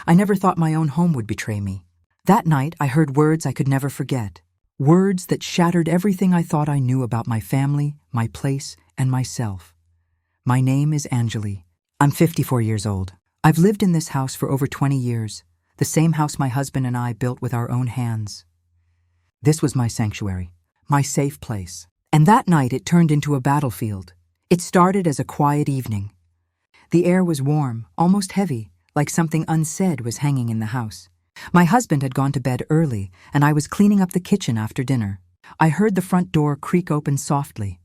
I never thought my own home would betray me. That night, I heard words I could never forget. Words that shattered everything I thought I knew about my family, my place, and myself. My name is Anjali. I'm 54 years old. I've lived in this house for over 20 years, the same house my husband and I built with our own hands. This was my sanctuary, my safe place. And that night it turned into a battlefield. It started as a quiet evening. The air was warm, almost heavy, like something unsaid was hanging in the house. My husband had gone to bed early, and I was cleaning up the kitchen after dinner. I heard the front door creak open softly.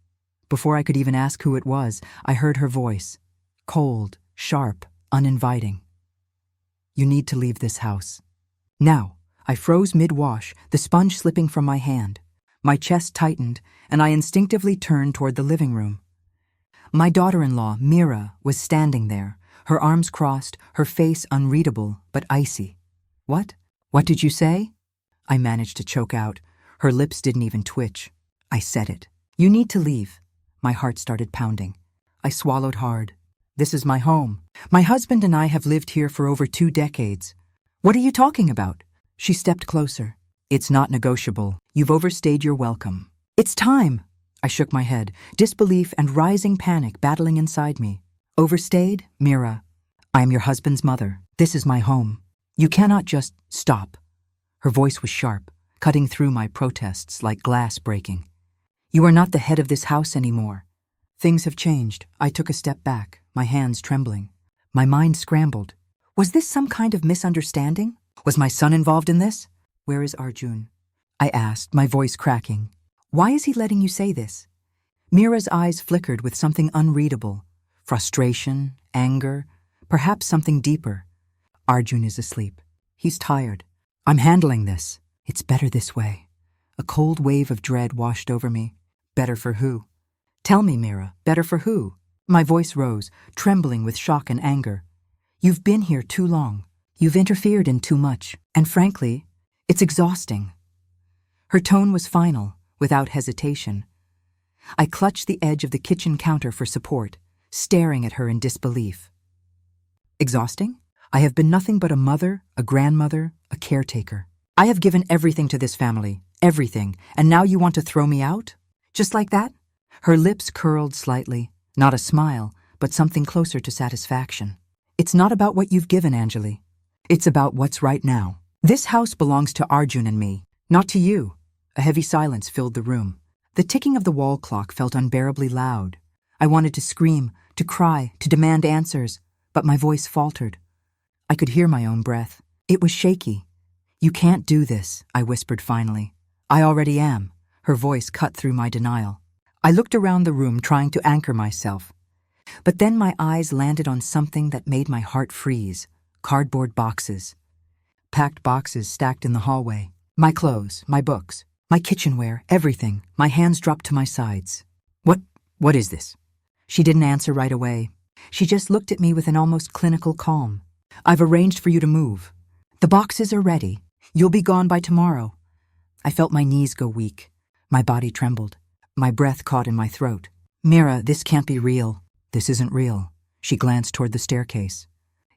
Before I could even ask who it was, I heard her voice. Cold, sharp, uninviting. You need to leave this house. Now, I froze mid-wash, the sponge slipping from my hand. My chest tightened, and I instinctively turned toward the living room. My daughter-in-law, Mira, was standing there, her arms crossed, her face unreadable but icy. What? What did you say? I managed to choke out. Her lips didn't even twitch. I said it. You need to leave. My heart started pounding. I swallowed hard. This is my home. My husband and I have lived here for over 2 decades. What are you talking about? She stepped closer. It's not negotiable. You've overstayed your welcome. It's time. I shook my head, disbelief and rising panic battling inside me. Overstayed? Mira. I am your husband's mother. This is my home. You cannot just stop. Her voice was sharp, cutting through my protests like glass breaking. You are not the head of this house anymore. Things have changed. I took a step back, my hands trembling. My mind scrambled. Was this some kind of misunderstanding? Was my son involved in this? Where is Arjun? I asked, my voice cracking. Why is he letting you say this? Mira's eyes flickered with something unreadable. Frustration, anger, perhaps something deeper. Arjun is asleep. He's tired. I'm handling this. It's better this way. A cold wave of dread washed over me. Better for who? Tell me, Mira, better for who? My voice rose, trembling with shock and anger. You've been here too long. You've interfered in too much. And frankly, it's exhausting. Her tone was final, without hesitation. I clutched the edge of the kitchen counter for support, staring at her in disbelief. Exhausting? I have been nothing but a mother, a grandmother, a caretaker. I have given everything to this family, everything, and now you want to throw me out? Just like that? Her lips curled slightly, not a smile, but something closer to satisfaction. It's not about what you've given, Anjali. It's about what's right now. This house belongs to Arjun and me, not to you. A heavy silence filled the room. The ticking of the wall clock felt unbearably loud. I wanted to scream, to cry, to demand answers, but my voice faltered. I could hear my own breath. It was shaky. You can't do this, I whispered finally. I already am. Her voice cut through my denial. I looked around the room trying to anchor myself. But then my eyes landed on something that made my heart freeze. Cardboard boxes. Packed boxes stacked in the hallway. My clothes, my books, my kitchenware, everything. My hands dropped to my sides. What is this? She didn't answer right away. She just looked at me with an almost clinical calm. I've arranged for you to move. The boxes are ready. You'll be gone by tomorrow. I felt my knees go weak. My body trembled. My breath caught in my throat. Mira, this can't be real. This isn't real. She glanced toward the staircase.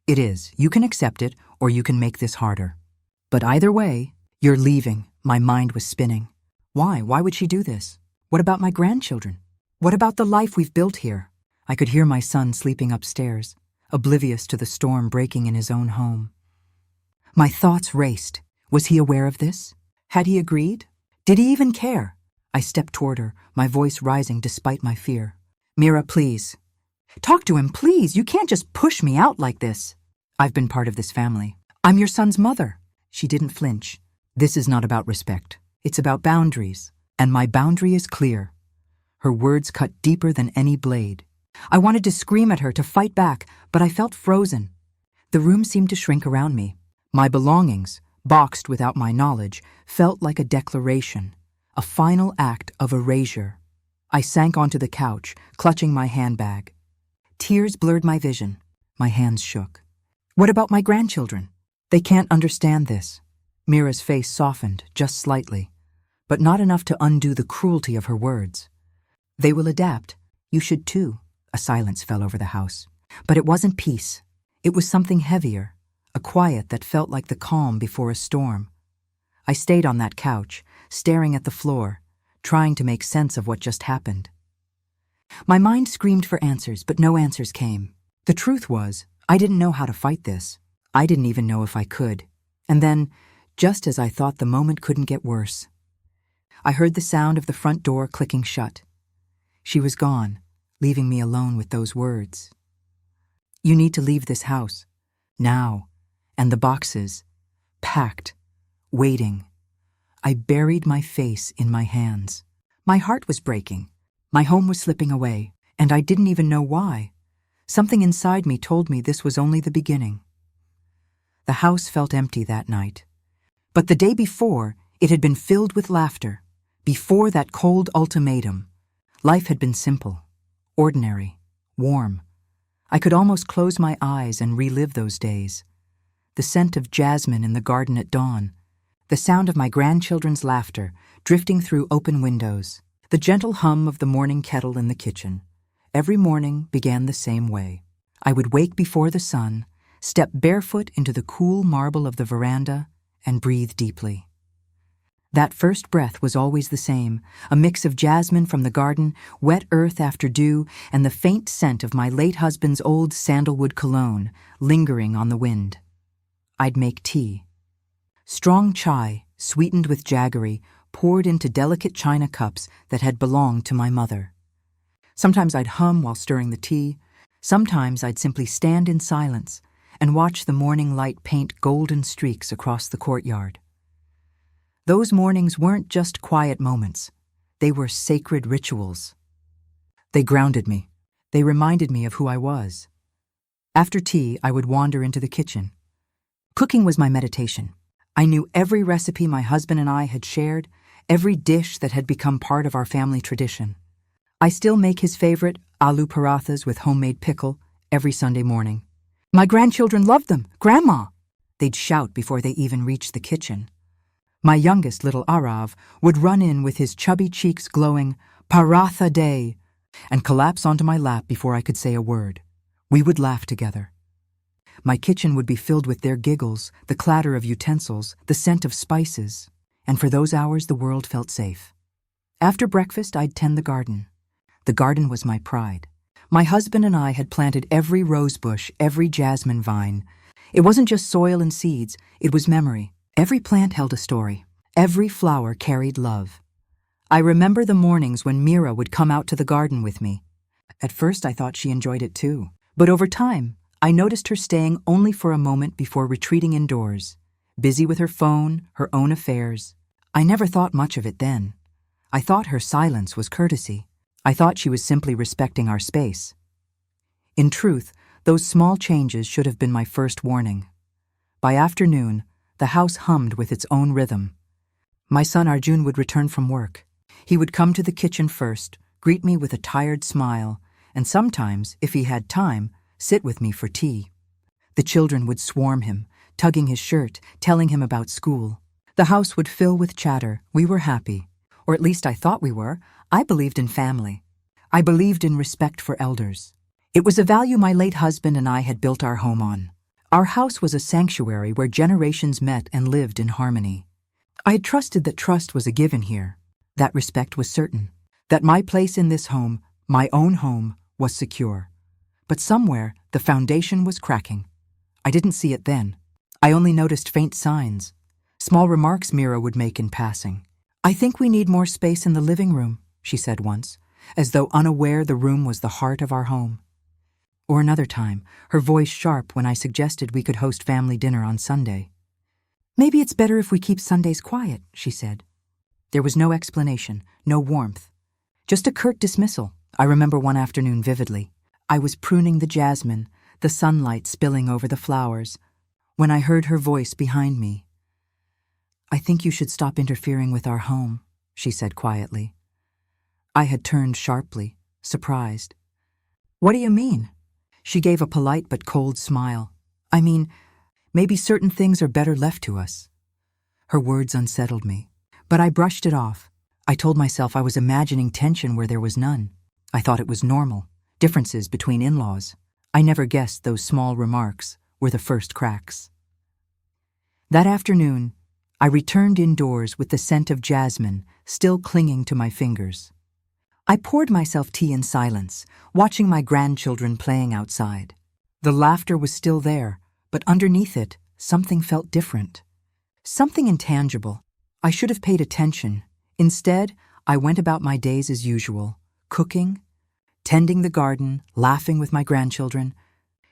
It is. You can accept it, or you can make this harder. But either way, you're leaving. My mind was spinning. Why? Why would she do this? What about my grandchildren? What about the life we've built here? I could hear my son sleeping upstairs, oblivious to the storm breaking in his own home. My thoughts raced. Was he aware of this? Had he agreed? Did he even care? I stepped toward her, my voice rising despite my fear. Mira, please. Talk to him, please. You can't just push me out like this. I've been part of this family. I'm your son's mother. She didn't flinch. This is not about respect. It's about boundaries. And my boundary is clear. Her words cut deeper than any blade. I wanted to scream at her, to fight back, but I felt frozen. The room seemed to shrink around me. My belongings, boxed without my knowledge, felt like a declaration, a final act of erasure. I sank onto the couch, clutching my handbag. Tears blurred my vision. My hands shook. What about my grandchildren? They can't understand this. Mira's face softened, just slightly, but not enough to undo the cruelty of her words. They will adapt. You should too. A silence fell over the house. But it wasn't peace. It was something heavier, a quiet that felt like the calm before a storm. I stayed on that couch, staring at the floor, trying to make sense of what just happened. My mind screamed for answers, but no answers came. The truth was, I didn't know how to fight this. I didn't even know if I could. And then, just as I thought the moment couldn't get worse, I heard the sound of the front door clicking shut. She was gone, leaving me alone with those words. "You need to leave this house. Now." And the boxes, packed, waiting. I buried my face in my hands. My heart was breaking. My home was slipping away, and I didn't even know why. Something inside me told me this was only the beginning. The house felt empty that night. But the day before, it had been filled with laughter. Before that cold ultimatum, life had been simple, ordinary, warm. I could almost close my eyes and relive those days. The scent of jasmine in the garden at dawn, the sound of my grandchildren's laughter drifting through open windows, the gentle hum of the morning kettle in the kitchen. Every morning began the same way. I would wake before the sun, step barefoot into the cool marble of the veranda, and breathe deeply. That first breath was always the same, a mix of jasmine from the garden, wet earth after dew, and the faint scent of my late husband's old sandalwood cologne lingering on the wind. I'd make tea. Strong chai, sweetened with jaggery, poured into delicate china cups that had belonged to my mother. Sometimes I'd hum while stirring the tea. Sometimes I'd simply stand in silence and watch the morning light paint golden streaks across the courtyard. Those mornings weren't just quiet moments. They were sacred rituals. They grounded me. They reminded me of who I was. After tea, I would wander into the kitchen. Cooking was my meditation. I knew every recipe my husband and I had shared, every dish that had become part of our family tradition. I still make his favorite aloo parathas with homemade pickle every Sunday morning. "My grandchildren loved them, Grandma!" They'd shout before they even reached the kitchen. My youngest, little Arav, would run in with his chubby cheeks glowing, "Paratha day," and collapse onto my lap before I could say a word. We would laugh together. My kitchen would be filled with their giggles, the clatter of utensils, the scent of spices, and for those hours the world felt safe. After breakfast, I'd tend the garden. The garden was my pride. My husband and I had planted every rose bush, every jasmine vine. It wasn't just soil and seeds, it was memory. Every plant held a story. Every flower carried love. I remember the mornings when Mira would come out to the garden with me. At first I thought she enjoyed it too, but over time, I noticed her staying only for a moment before retreating indoors, busy with her phone, her own affairs. I never thought much of it then. I thought her silence was courtesy. I thought she was simply respecting our space. In truth, those small changes should have been my first warning. By afternoon, the house hummed with its own rhythm. My son Arjun would return from work. He would come to the kitchen first, greet me with a tired smile, and sometimes, if he had time, sit with me for tea. The children would swarm him, tugging his shirt, telling him about school. The house would fill with chatter. We were happy. Or at least I thought we were. I believed in family. I believed in respect for elders. It was a value my late husband and I had built our home on. Our house was a sanctuary where generations met and lived in harmony. I had trusted that trust was a given here, that respect was certain, that my place in this home, my own home, was secure. But somewhere, the foundation was cracking. I didn't see it then. I only noticed faint signs, small remarks Mira would make in passing. "I think we need more space in the living room," she said once, as though unaware the room was the heart of our home. Or another time, her voice sharp when I suggested we could host family dinner on Sunday. "Maybe it's better if we keep Sundays quiet," she said. There was no explanation, no warmth. Just a curt dismissal. I remember one afternoon vividly. I was pruning the jasmine, the sunlight spilling over the flowers, when I heard her voice behind me. "I think you should stop interfering with our home," she said quietly. I had turned sharply, surprised. "What do you mean?" She gave a polite but cold smile. "I mean, maybe certain things are better left to us." Her words unsettled me, but I brushed it off. I told myself I was imagining tension where there was none. I thought it was normal, differences between in-laws. I never guessed those small remarks were the first cracks. That afternoon, I returned indoors with the scent of jasmine still clinging to my fingers. I poured myself tea in silence, watching my grandchildren playing outside. The laughter was still there, but underneath it, something felt different. Something intangible. I should have paid attention. Instead, I went about my days as usual, cooking, tending the garden, laughing with my grandchildren,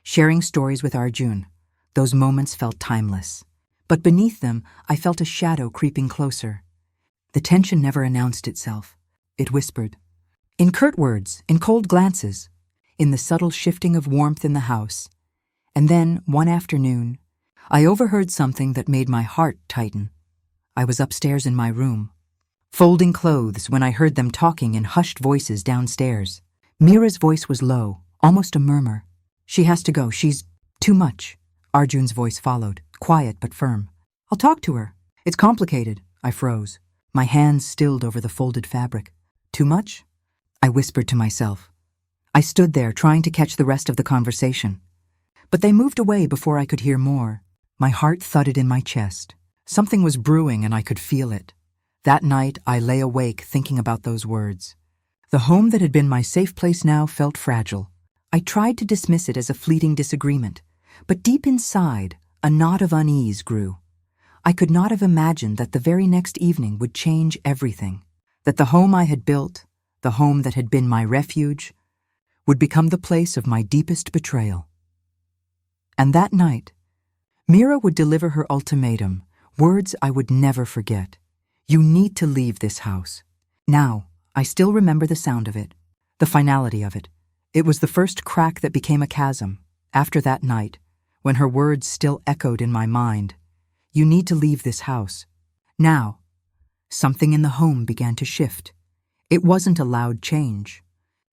sharing stories with Arjun. Those moments felt timeless. But beneath them, I felt a shadow creeping closer. The tension never announced itself. It whispered. In curt words, in cold glances, in the subtle shifting of warmth in the house. And then, one afternoon, I overheard something that made my heart tighten. I was upstairs in my room, folding clothes when I heard them talking in hushed voices downstairs. Mira's voice was low, almost a murmur. She has to go, she's too much. Arjun's voice followed, quiet but firm. I'll talk to her. It's complicated. I froze. My hands stilled over the folded fabric. Too much? I whispered to myself. I stood there trying to catch the rest of the conversation. But they moved away before I could hear more. My heart thudded in my chest. Something was brewing and I could feel it. That night, I lay awake thinking about those words. The home that had been my safe place now felt fragile. I tried to dismiss it as a fleeting disagreement, but deep inside, a knot of unease grew. I could not have imagined that the very next evening would change everything, that the home I had built, the home that had been my refuge, would become the place of my deepest betrayal. And that night, Mira would deliver her ultimatum, words I would never forget. You need to leave this house. Now, I still remember the sound of it, the finality of it. It was the first crack that became a chasm. After that night, when her words still echoed in my mind, you need to leave this house. Now, something in the home began to shift. It wasn't a loud change.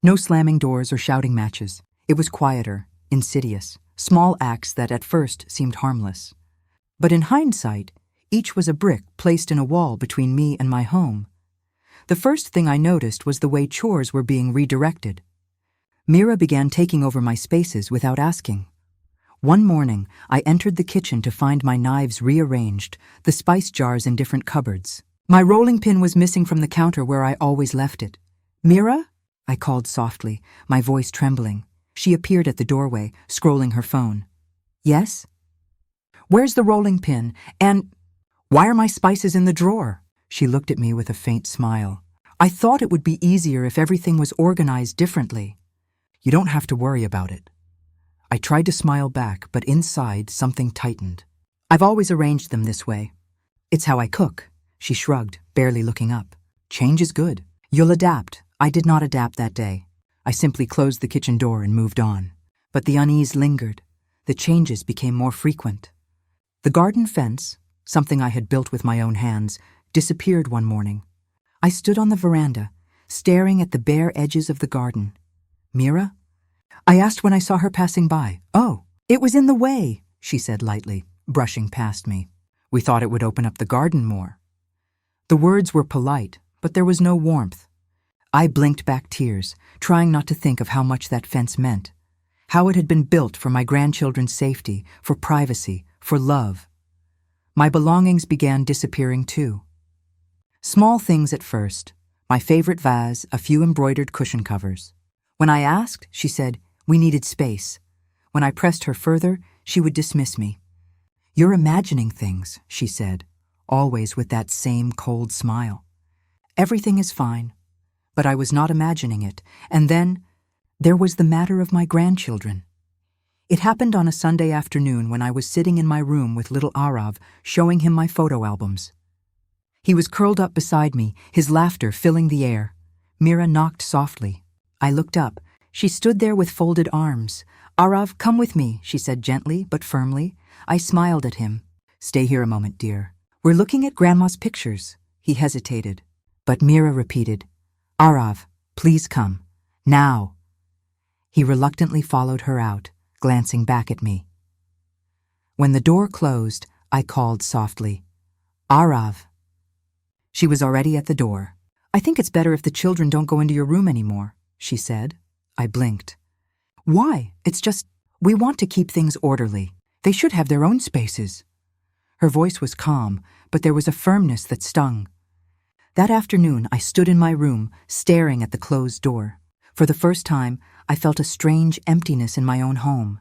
No slamming doors or shouting matches. It was quieter, insidious, small acts that at first seemed harmless. But in hindsight, each was a brick placed in a wall between me and my home. The first thing I noticed was the way chores were being redirected. Mira began taking over my spaces without asking. One morning, I entered the kitchen to find my knives rearranged, the spice jars in different cupboards. My rolling pin was missing from the counter where I always left it. Mira? I called softly, my voice trembling. She appeared at the doorway, scrolling her phone. Yes? Where's the rolling pin? And why are my spices in the drawer? She looked at me with a faint smile. I thought it would be easier if everything was organized differently. You don't have to worry about it. I tried to smile back, but inside something tightened. I've always arranged them this way. It's how I cook. She shrugged, barely looking up. Change is good. You'll adapt. I did not adapt that day. I simply closed the kitchen door and moved on. But the unease lingered. The changes became more frequent. The garden fence, something I had built with my own hands, disappeared one morning. I stood on the veranda, staring at the bare edges of the garden. Mira? I asked when I saw her passing by. Oh, it was in the way, she said lightly, brushing past me. We thought it would open up the garden more. The words were polite, but there was no warmth. I blinked back tears, trying not to think of how much that fence meant, how it had been built for my grandchildren's safety, for privacy, for love. My belongings began disappearing too. Small things at first, my favorite vase, a few embroidered cushion covers. When I asked, she said, we needed space. When I pressed her further, she would dismiss me. You're imagining things, she said, always with that same cold smile. Everything is fine. But I was not imagining it, and then there was the matter of my grandchildren. It happened on a Sunday afternoon when I was sitting in my room with little Arav, showing him my photo albums. He was curled up beside me, his laughter filling the air. Mira knocked softly. I looked up. She stood there with folded arms. Arav, come with me, she said gently but firmly. I smiled at him. Stay here a moment, dear. We're looking at Grandma's pictures. He hesitated. But Mira repeated, Arav, please come. Now. He reluctantly followed her out, glancing back at me. When the door closed, I called softly, Arav. She was already at the door. I think it's better if the children don't go into your room anymore, she said. I blinked. Why? It's just, we want to keep things orderly. They should have their own spaces. Her voice was calm, but there was a firmness that stung. That afternoon, I stood in my room, staring at the closed door. For the first time, I felt a strange emptiness in my own home.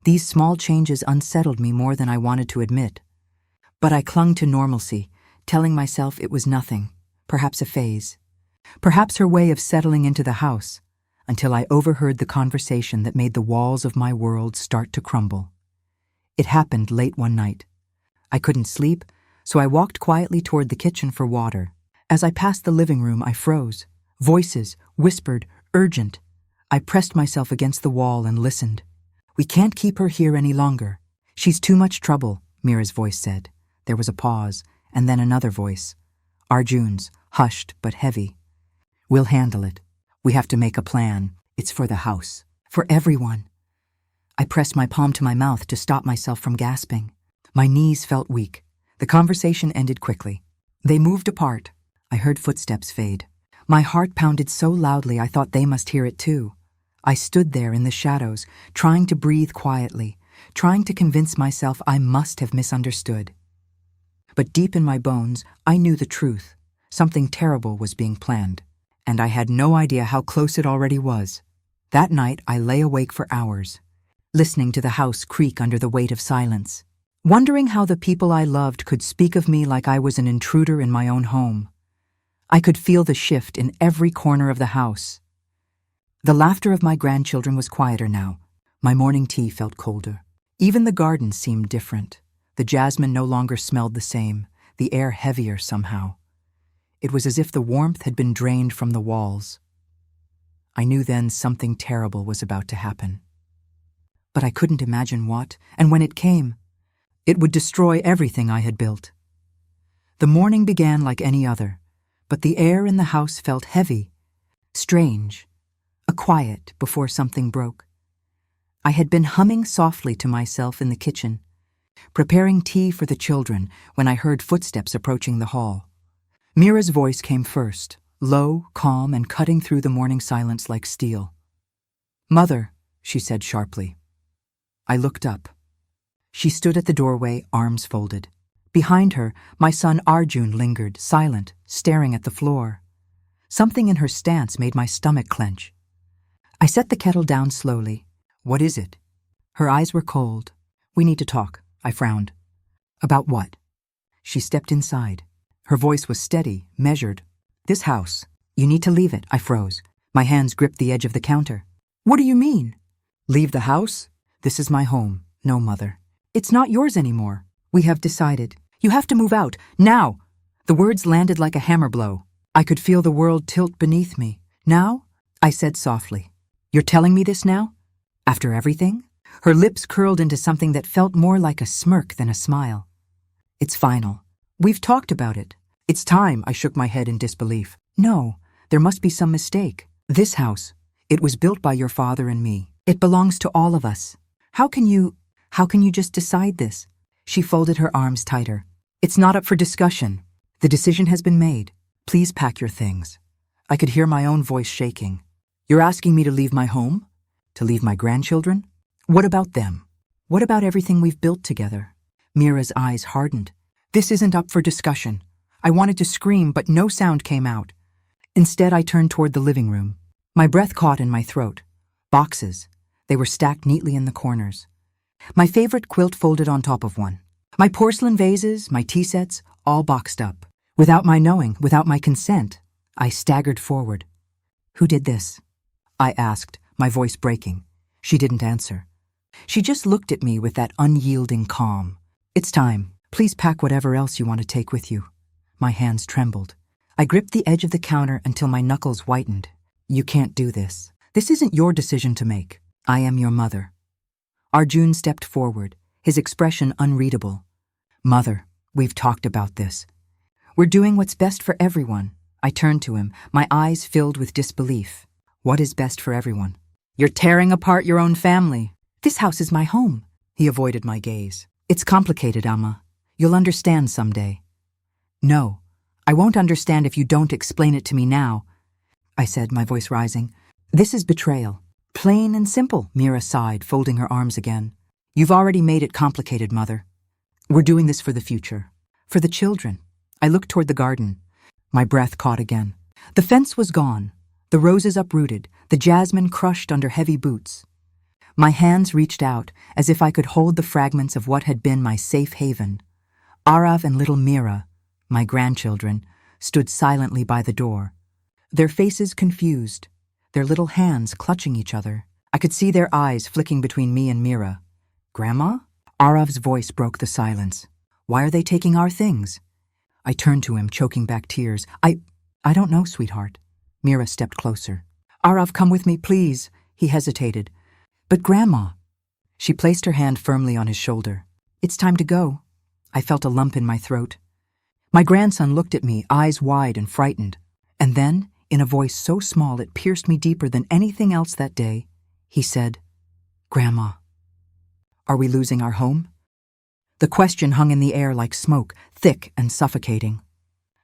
These small changes unsettled me more than I wanted to admit. But I clung to normalcy, telling myself it was nothing, perhaps a phase. Perhaps her way of settling into the house, until I overheard the conversation that made the walls of my world start to crumble. It happened late one night. I couldn't sleep, so I walked quietly toward the kitchen for water. As I passed the living room, I froze. Voices, whispered, urgent. I pressed myself against the wall and listened. "We can't keep her here any longer. She's too much trouble," Mira's voice said. There was a pause, and then another voice. Arjun's, hushed but heavy. "We'll handle it. We have to make a plan. It's for the house. For everyone." I pressed my palm to my mouth to stop myself from gasping. My knees felt weak. The conversation ended quickly. They moved apart. I heard footsteps fade. My heart pounded so loudly I thought they must hear it too. I stood there in the shadows, trying to breathe quietly, trying to convince myself I must have misunderstood. But deep in my bones, I knew the truth. Something terrible was being planned, and I had no idea how close it already was. That night, I lay awake for hours, listening to the house creak under the weight of silence, wondering how the people I loved could speak of me like I was an intruder in my own home. I could feel the shift in every corner of the house. The laughter of my grandchildren was quieter now. My morning tea felt colder. Even the garden seemed different. The jasmine no longer smelled the same, the air heavier somehow. It was as if the warmth had been drained from the walls. I knew then something terrible was about to happen. But I couldn't imagine what, and when it came, it would destroy everything I had built. The morning began like any other, but the air in the house felt heavy, strange, a quiet before something broke. I had been humming softly to myself in the kitchen, preparing tea for the children when I heard footsteps approaching the hall. Mira's voice came first, low, calm, and cutting through the morning silence like steel. "Mother," she said sharply. I looked up. She stood at the doorway, arms folded. Behind her, my son Arjun lingered, silent, staring at the floor. Something in her stance made my stomach clench. I set the kettle down slowly. "What is it?" Her eyes were cold. "We need to talk," I frowned. "About what?" She stepped inside. Her voice was steady, measured. "This house. You need to leave it," I froze. My hands gripped the edge of the counter. "What do you mean?" "Leave the house? This is my home. No, Mother. It's not yours anymore. We have decided. You have to move out, now." The words landed like a hammer blow. I could feel the world tilt beneath me. "Now?" I said softly. "You're telling me this now? After everything?" Her lips curled into something that felt more like a smirk than a smile. "It's final. We've talked about it. It's time," I shook my head in disbelief. "No, there must be some mistake. This house, it was built by your father and me. It belongs to all of us. How can you just decide this?" She folded her arms tighter. "It's not up for discussion. The decision has been made. Please pack your things." I could hear my own voice shaking. "You're asking me to leave my home? To leave my grandchildren? What about them? What about everything we've built together?" Mira's eyes hardened. "This isn't up for discussion." I wanted to scream, but no sound came out. Instead, I turned toward the living room. My breath caught in my throat. Boxes. They were stacked neatly in the corners. My favorite quilt folded on top of one. My porcelain vases, my tea sets, all boxed up. Without my knowing, without my consent, I staggered forward. "Who did this?" I asked, my voice breaking. She didn't answer. She just looked at me with that unyielding calm. "It's time. Please pack whatever else you want to take with you." My hands trembled. I gripped the edge of the counter until my knuckles whitened. "You can't do this. This isn't your decision to make. I am your mother." Arjun stepped forward, his expression unreadable. "Mother, we've talked about this. We're doing what's best for everyone." I turned to him, my eyes filled with disbelief. "What is best for everyone?" "You're tearing apart your own family." "This house is my home." He avoided my gaze. "It's complicated, Amma. You'll understand someday." "No, I won't understand if you don't explain it to me now," I said, my voice rising. "This is betrayal. Plain and simple," Mira sighed, folding her arms again. "You've already made it complicated, Mother." We're doing this for the future. For the children. I looked toward the garden. My breath caught again. The fence was gone, the roses uprooted, the jasmine crushed under heavy boots. My hands reached out as if I could hold the fragments of what had been my safe haven. Arav and little Mira, my grandchildren, stood silently by the door, their faces confused, their little hands clutching each other. I could see their eyes flicking between me and Mira. "Grandma?" Arav's voice broke the silence. "Why are they taking our things?" I turned to him, choking back tears. I don't know, sweetheart." Mira stepped closer. "Arav, come with me, please." He hesitated. "But Grandma." She placed her hand firmly on his shoulder. "It's time to go." I felt a lump in my throat. My grandson looked at me, eyes wide and frightened. And then, in a voice so small it pierced me deeper than anything else that day, he said, "Grandma, are we losing our home?" The question hung in the air like smoke, thick and suffocating.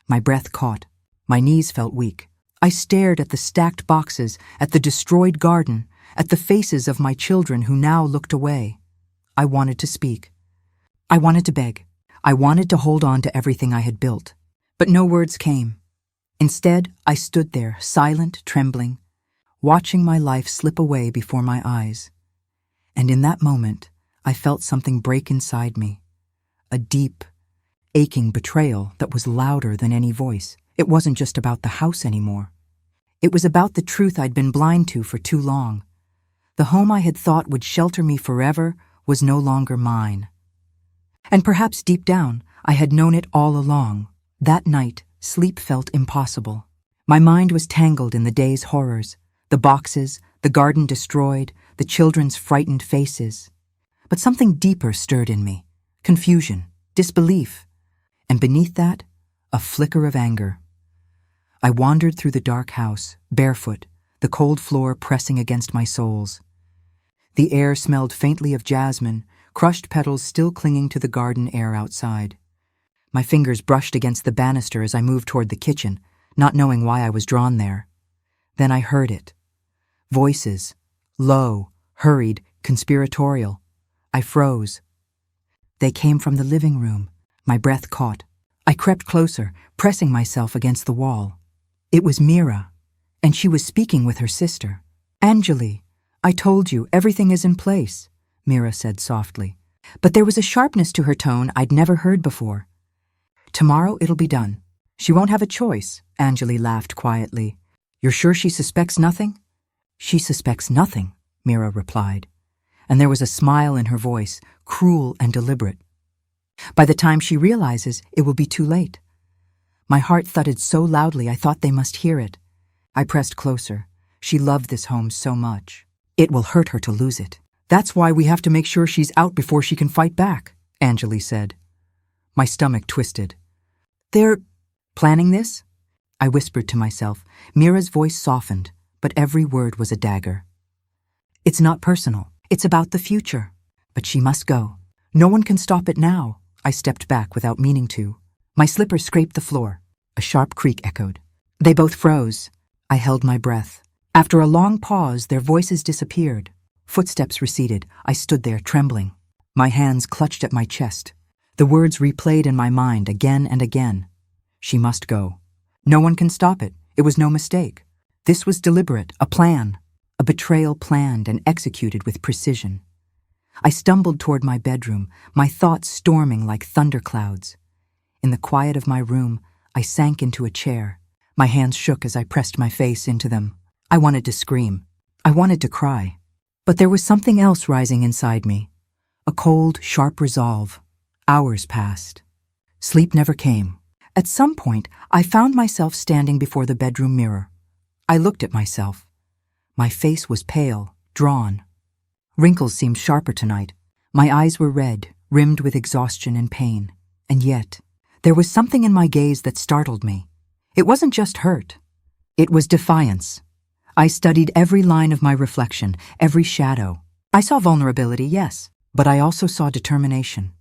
My breath caught. My knees felt weak. I stared at the stacked boxes, at the destroyed garden, at the faces of my children who now looked away. I wanted to speak. I wanted to beg. I wanted to hold on to everything I had built. But no words came. Instead, I stood there, silent, trembling, watching my life slip away before my eyes. And in that moment, I felt something break inside me. A deep, aching betrayal that was louder than any voice. It wasn't just about the house anymore. It was about the truth I'd been blind to for too long. The home I had thought would shelter me forever was no longer mine. And perhaps deep down, I had known it all along. That night, sleep felt impossible. My mind was tangled in the day's horrors, the boxes, the garden destroyed, the children's frightened faces. But something deeper stirred in me. Confusion, disbelief, and beneath that, a flicker of anger. I wandered through the dark house, barefoot, the cold floor pressing against my soles. The air smelled faintly of jasmine, crushed petals still clinging to the garden air outside. My fingers brushed against the banister as I moved toward the kitchen, not knowing why I was drawn there. Then I heard it. Voices, low, hurried, conspiratorial. I froze. They came from the living room. My breath caught. I crept closer, pressing myself against the wall. It was Mira, and she was speaking with her sister. "Anjali, I told you, everything is in place," Mira said softly. But there was a sharpness to her tone I'd never heard before. "Tomorrow it'll be done. She won't have a choice," Anjali laughed quietly. "You're sure she suspects nothing?" "She suspects nothing," Mira replied. And there was a smile in her voice, cruel and deliberate. "By the time she realizes, it will be too late." My heart thudded so loudly I thought they must hear it. I pressed closer. She loved this home so much. "It will hurt her to lose it. That's why we have to make sure she's out before she can fight back," Anjali said. My stomach twisted. "They're planning this?" I whispered to myself. Mira's voice softened, but every word was a dagger. "It's not personal. It's about the future. But she must go. No one can stop it now." I stepped back without meaning to. My slippers scraped the floor. A sharp creak echoed. They both froze. I held my breath. After a long pause, their voices disappeared. Footsteps receded. I stood there, trembling. My hands clutched at my chest. The words replayed in my mind again and again. She must go. No one can stop it. It was no mistake. This was deliberate, a plan. A betrayal planned and executed with precision. I stumbled toward my bedroom, my thoughts storming like thunderclouds. In the quiet of my room, I sank into a chair. My hands shook as I pressed my face into them. I wanted to scream. I wanted to cry. But there was something else rising inside me. A cold, sharp resolve. Hours passed. Sleep never came. At some point, I found myself standing before the bedroom mirror. I looked at myself. My face was pale, drawn. Wrinkles seemed sharper tonight. My eyes were red, rimmed with exhaustion and pain. And yet, there was something in my gaze that startled me. It wasn't just hurt. It was defiance. I studied every line of my reflection, every shadow. I saw vulnerability, yes, but I also saw determination.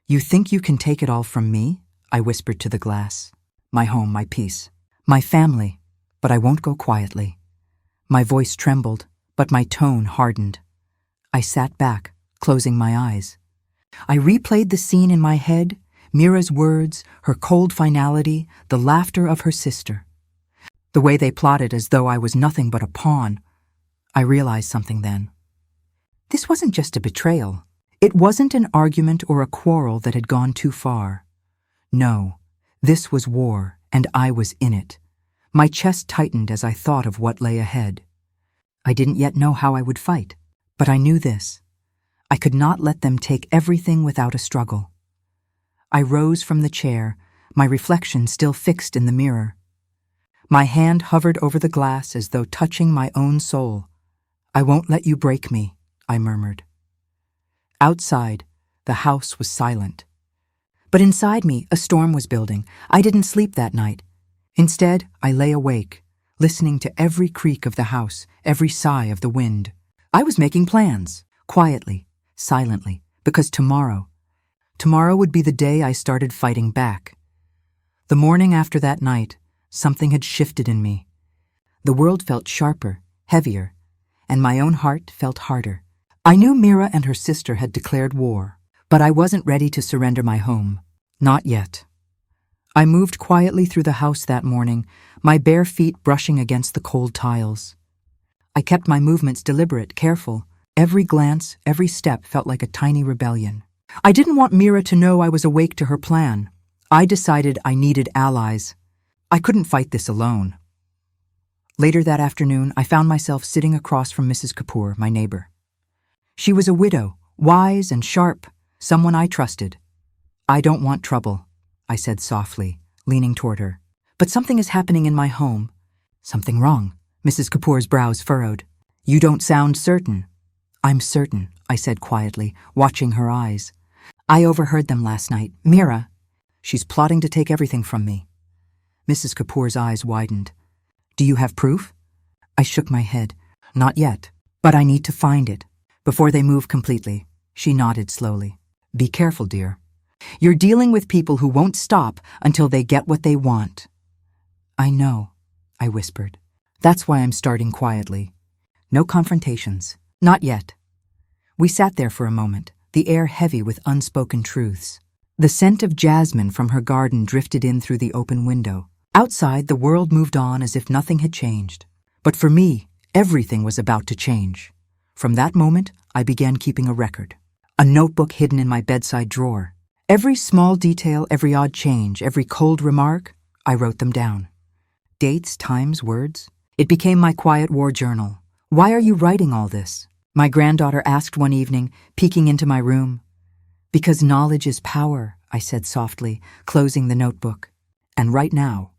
"You think you can take it all from me?" I whispered to the glass. "My home, my peace, my family, but I won't go quietly." My voice trembled, but my tone hardened. I sat back, closing my eyes. I replayed the scene in my head, Mira's words, her cold finality, the laughter of her sister. The way they plotted as though I was nothing but a pawn. I realized something then. This wasn't just a betrayal. It wasn't an argument or a quarrel that had gone too far. No, this was war, and I was in it. My chest tightened as I thought of what lay ahead. I didn't yet know how I would fight, but I knew this. I could not let them take everything without a struggle. I rose from the chair, my reflection still fixed in the mirror. My hand hovered over the glass as though touching my own soul. "I won't let you break me," I murmured. Outside, the house was silent. But inside me, a storm was building. I didn't sleep that night. Instead, I lay awake, listening to every creak of the house, every sigh of the wind. I was making plans, quietly, silently, because tomorrow would be the day I started fighting back. The morning after that night, something had shifted in me. The world felt sharper, heavier, and my own heart felt harder. I knew Mira and her sister had declared war, but I wasn't ready to surrender my home. Not yet. I moved quietly through the house that morning, my bare feet brushing against the cold tiles. I kept my movements deliberate, careful. Every glance, every step felt like a tiny rebellion. I didn't want Mira to know I was awake to her plan. I decided I needed allies. I couldn't fight this alone. Later that afternoon, I found myself sitting across from Mrs. Kapoor, my neighbor. She was a widow, wise and sharp, someone I trusted. "I don't want trouble," I said softly, leaning toward her. "But something is happening in my home." "Something wrong?" Mrs. Kapoor's brows furrowed. "You don't sound certain." "I'm certain," I said quietly, watching her eyes. "I overheard them last night. Mira, she's plotting to take everything from me." Mrs. Kapoor's eyes widened. "Do you have proof?" I shook my head. "Not yet, but I need to find it. Before they move completely." She nodded slowly. "Be careful, dear. You're dealing with people who won't stop until they get what they want." "I know," I whispered. "That's why I'm starting quietly. No confrontations. Not yet." We sat there for a moment, the air heavy with unspoken truths. The scent of jasmine from her garden drifted in through the open window. Outside, the world moved on as if nothing had changed. But for me, everything was about to change. From that moment, I began keeping a record. A notebook hidden in my bedside drawer. Every small detail, every odd change, every cold remark, I wrote them down. Dates, times, words. It became my quiet war journal. "Why are you writing all this?" my granddaughter asked one evening, peeking into my room. "Because knowledge is power," I said softly, closing the notebook. "And right now,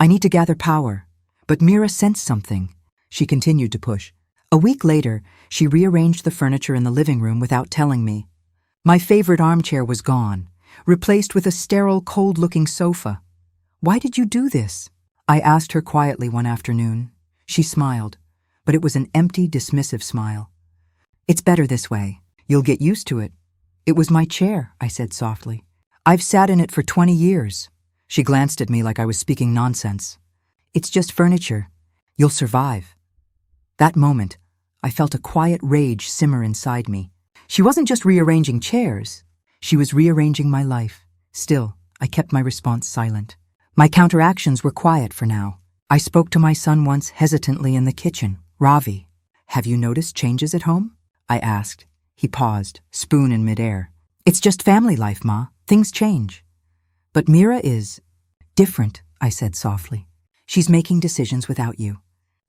I need to gather power." But Mira sensed something. She continued to push. A week later, she rearranged the furniture in the living room without telling me. My favorite armchair was gone, replaced with a sterile, cold-looking sofa. "Why did you do this?" I asked her quietly one afternoon. She smiled, but it was an empty, dismissive smile. "It's better this way. You'll get used to it." "It was my chair," I said softly. "I've sat in it for 20 years. She glanced at me like I was speaking nonsense. "It's just furniture. You'll survive." That moment, I felt a quiet rage simmer inside me. She wasn't just rearranging chairs. She was rearranging my life. Still, I kept my response silent. My counteractions were quiet for now. I spoke to my son once hesitantly in the kitchen. "Ravi, have you noticed changes at home?" I asked. He paused, spoon in midair. "It's just family life, Ma. Things change." "But Mira is different," I said softly. "She's making decisions without you."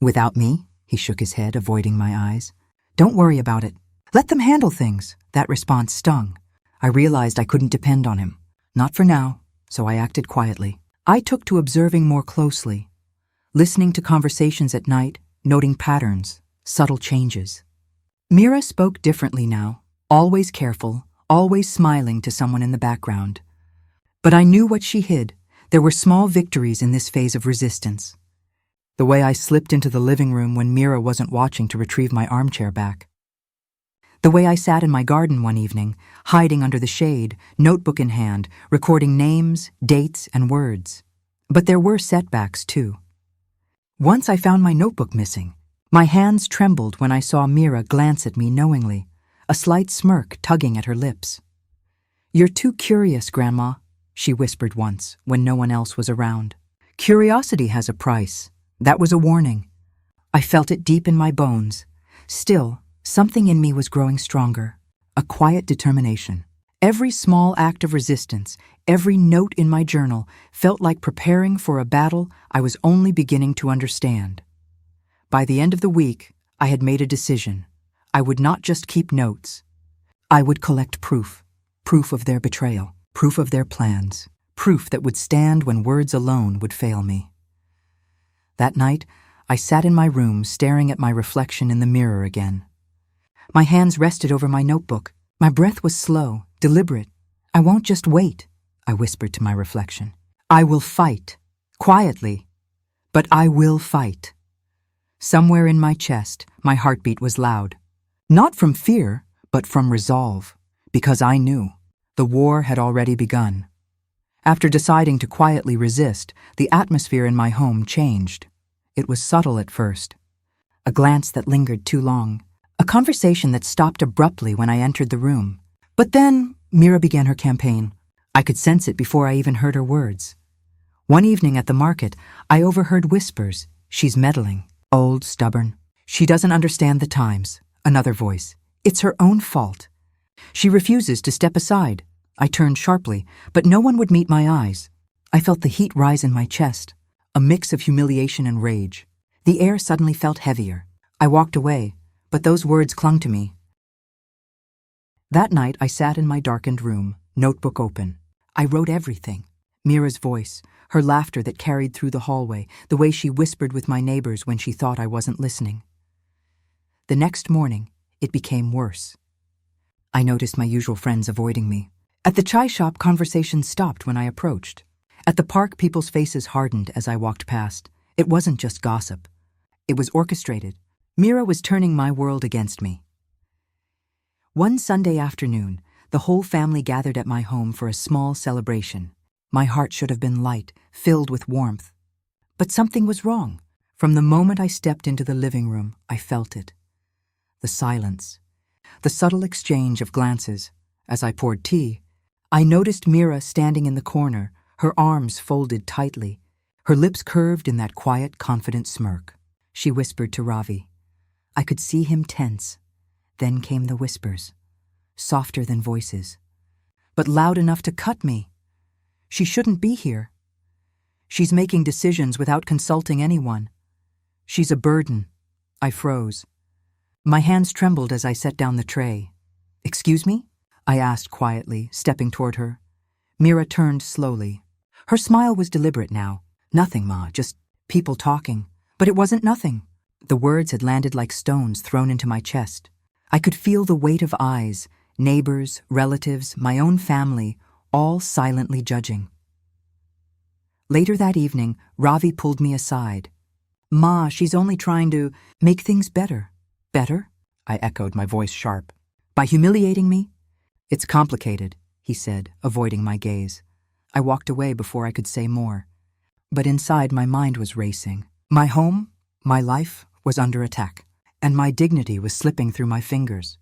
"Without me?" He shook his head, avoiding my eyes. "Don't worry about it. Let them handle things." That response stung. I realized I couldn't depend on him. Not for now, so I acted quietly. I took to observing more closely, listening to conversations at night, noting patterns, subtle changes. Mira spoke differently now, always careful, always smiling to someone in the background. But I knew what she hid. There were small victories in this phase of resistance. The way I slipped into the living room when Mira wasn't watching to retrieve my armchair back. The way I sat in my garden one evening, hiding under the shade, notebook in hand, recording names, dates, and words. But there were setbacks, too. Once I found my notebook missing. My hands trembled when I saw Mira glance at me knowingly, a slight smirk tugging at her lips. "You're too curious, Grandma," she whispered once when no one else was around. "Curiosity has a price." That was a warning. I felt it deep in my bones. Still, something in me was growing stronger, a quiet determination. Every small act of resistance, every note in my journal felt like preparing for a battle I was only beginning to understand. By the end of the week, I had made a decision. I would not just keep notes. I would collect proof. Proof of their betrayal. Proof of their plans. Proof that would stand when words alone would fail me. That night, I sat in my room staring at my reflection in the mirror again. My hands rested over my notebook. My breath was slow, deliberate. "I won't just wait," I whispered to my reflection. "I will fight. Quietly. But I will fight." Somewhere in my chest, my heartbeat was loud. Not from fear, but from resolve. Because I knew. The war had already begun. After deciding to quietly resist, the atmosphere in my home changed. It was subtle at first. A glance that lingered too long. A conversation that stopped abruptly when I entered the room. But then, Mira began her campaign. I could sense it before I even heard her words. One evening at the market, I overheard whispers. "She's meddling. Old, stubborn. She doesn't understand the times." Another voice. "It's her own fault. She refuses to step aside." I turned sharply, but no one would meet my eyes. I felt the heat rise in my chest, a mix of humiliation and rage. The air suddenly felt heavier. I walked away, but those words clung to me. That night, I sat in my darkened room, notebook open. I wrote everything. Mira's voice, her laughter that carried through the hallway, the way she whispered with my neighbors when she thought I wasn't listening. The next morning, it became worse. I noticed my usual friends avoiding me. At the chai shop, conversations stopped when I approached. At the park, people's faces hardened as I walked past. It wasn't just gossip. It was orchestrated. Mira was turning my world against me. One Sunday afternoon, the whole family gathered at my home for a small celebration. My heart should have been light, filled with warmth. But something was wrong. From the moment I stepped into the living room, I felt it. The silence. The subtle exchange of glances. As I poured tea, I noticed Mira standing in the corner, her arms folded tightly, her lips curved in that quiet, confident smirk. She whispered to Ravi. I could see him tense. Then came the whispers, softer than voices, but loud enough to cut me. She shouldn't be here. She's making decisions without consulting anyone. She's a burden. I froze. My hands trembled as I set down the tray. "Excuse me?" I asked quietly, stepping toward her. Mira turned slowly. Her smile was deliberate now. "Nothing, Ma, just people talking." But it wasn't nothing. The words had landed like stones thrown into my chest. I could feel the weight of eyes, neighbors, relatives, my own family, all silently judging. Later that evening, Ravi pulled me aside. "Ma, she's only trying to make things better." "Better?" I echoed, my voice sharp. "By humiliating me?" "It's complicated," he said, avoiding my gaze. I walked away before I could say more. But inside, my mind was racing. My home, my life, was under attack, and my dignity was slipping through my fingers.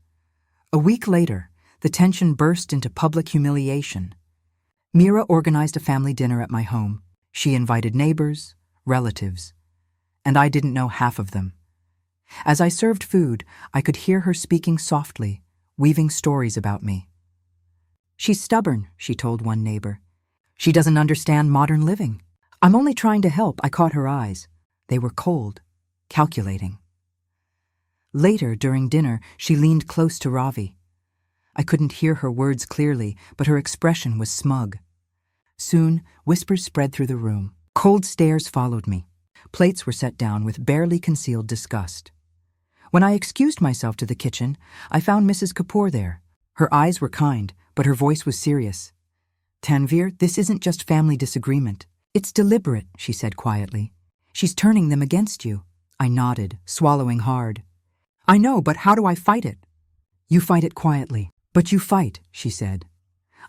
A week later, the tension burst into public humiliation. Mira organized a family dinner at my home. She invited neighbors, relatives, and I didn't know half of them. As I served food, I could hear her speaking softly, weaving stories about me. "She's stubborn," she told one neighbor. "She doesn't understand modern living." "I'm only trying to help," I caught her eyes. They were cold, calculating. Later, during dinner, she leaned close to Ravi. I couldn't hear her words clearly, but her expression was smug. Soon, whispers spread through the room. Cold stares followed me. Plates were set down with barely concealed disgust. When I excused myself to the kitchen, I found Mrs. Kapoor there. Her eyes were kind, but her voice was serious. "Tanvir, this isn't just family disagreement. It's deliberate," she said quietly. "She's turning them against you." I nodded, swallowing hard. "I know, but how do I fight it?" "You fight it quietly. But you fight," she said.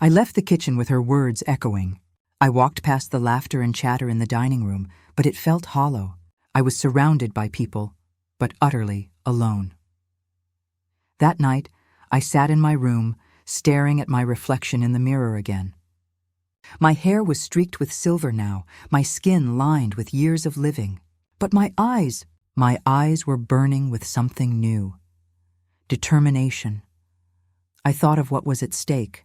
I left the kitchen with her words echoing. I walked past the laughter and chatter in the dining room, but it felt hollow. I was surrounded by people, but utterly alone. That night, I sat in my room, staring at my reflection in the mirror again. My hair was streaked with silver now, my skin lined with years of living. But my eyes were burning with something new. Determination. I thought of what was at stake.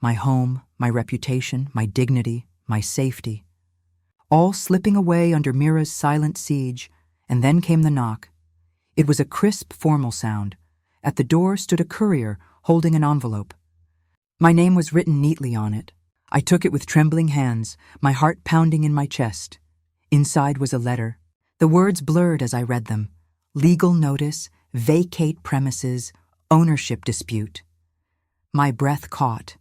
My home, my reputation, my dignity, my safety. All slipping away under Mira's silent siege, and then came the knock. It was a crisp, formal sound. At the door stood a courier holding an envelope. My name was written neatly on it. I took it with trembling hands, my heart pounding in my chest. Inside was a letter. The words blurred as I read them. Legal notice, vacate premises, ownership dispute. My breath caught.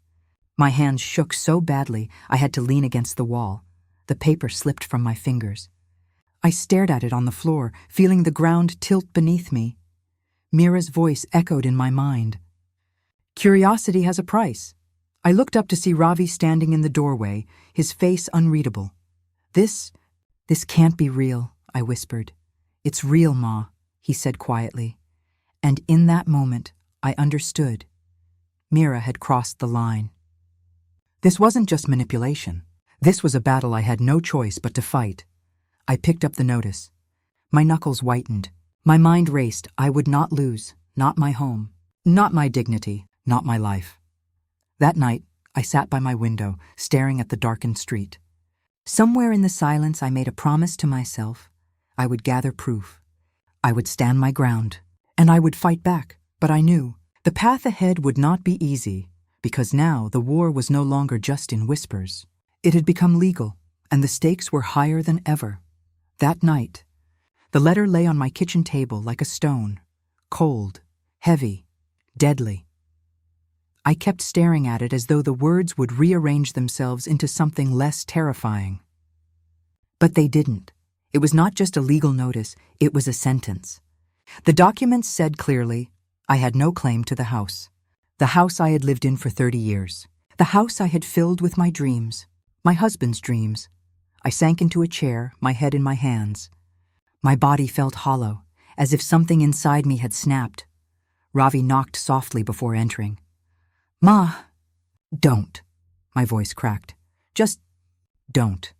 My hands shook so badly I had to lean against the wall. The paper slipped from my fingers. I stared at it on the floor, feeling the ground tilt beneath me. Mira's voice echoed in my mind. Curiosity has a price. I looked up to see Ravi standing in the doorway, his face unreadable. This can't be real, I whispered. It's real, Ma, he said quietly. And in that moment, I understood. Mira had crossed the line. This wasn't just manipulation. This was a battle I had no choice but to fight. I picked up the notice. My knuckles whitened. My mind raced. I would not lose. Not my home. Not my dignity. Not my life. That night, I sat by my window, staring at the darkened street. Somewhere in the silence, I made a promise to myself. I would gather proof. I would stand my ground. And I would fight back. But I knew the path ahead would not be easy, because now the war was no longer just in whispers. It had become legal, and the stakes were higher than ever. That night, the letter lay on my kitchen table like a stone, cold, heavy, deadly. I kept staring at it as though the words would rearrange themselves into something less terrifying. But they didn't. It was not just a legal notice, it was a sentence. The documents said clearly, I had no claim to the house I had lived in for 30 years, the house I had filled with my dreams, my husband's dreams. I sank into a chair, my head in my hands. My body felt hollow, as if something inside me had snapped. Ravi knocked softly before entering. Ma, don't, my voice cracked. Just don't.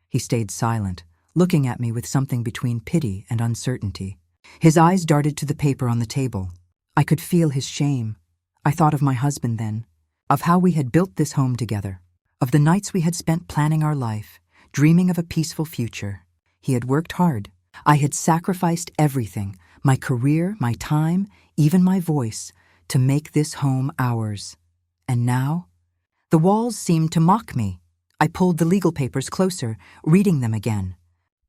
He stayed silent, looking at me with something between pity and uncertainty. His eyes darted to the paper on the table. I could feel his shame. I thought of my husband then, of how we had built this home together, of the nights we had spent planning our life, dreaming of a peaceful future. He had worked hard. I had sacrificed everything, my career, my time, even my voice, to make this home ours. And now? The walls seemed to mock me. I pulled the legal papers closer, reading them again.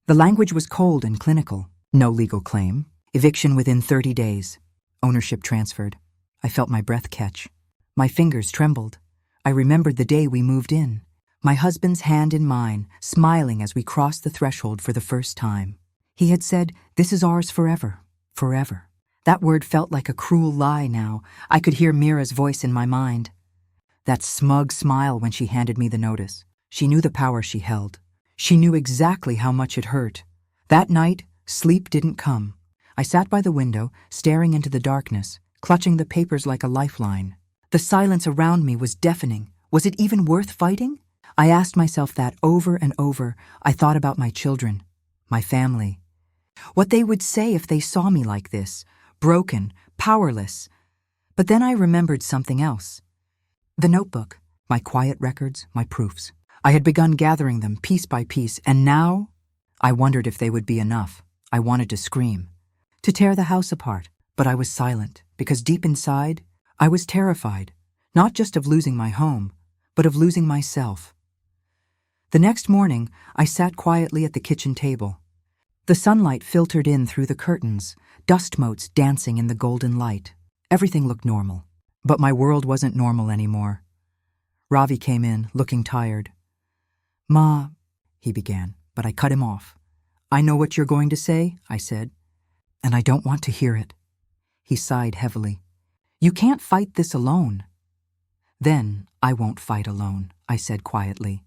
The language was cold and clinical. No legal claim. Eviction within 30 days. Ownership transferred. I felt my breath catch. My fingers trembled. I remembered the day we moved in. My husband's hand in mine, smiling as we crossed the threshold for the first time. He had said, "This is ours forever, forever." That word felt like a cruel lie now. I could hear Mira's voice in my mind. That smug smile when she handed me the notice. She knew the power she held. She knew exactly how much it hurt. That night, sleep didn't come. I sat by the window, staring into the darkness, clutching the papers like a lifeline. The silence around me was deafening. Was it even worth fighting? I asked myself that over and over. I thought about my children, my family. What they would say if they saw me like this, broken, powerless. But then I remembered something else. The notebook, my quiet records, my proofs. I had begun gathering them piece by piece, and now I wondered if they would be enough. I wanted to scream, to tear the house apart, but I was silent, because deep inside, I was terrified, not just of losing my home, but of losing myself. The next morning, I sat quietly at the kitchen table. The sunlight filtered in through the curtains, dust motes dancing in the golden light. Everything looked normal, but my world wasn't normal anymore. Ravi came in, looking tired. "Ma," he began, but I cut him off. "I know what you're going to say," I said, "and I don't want to hear it." He sighed heavily. "You can't fight this alone." "Then I won't fight alone," I said quietly.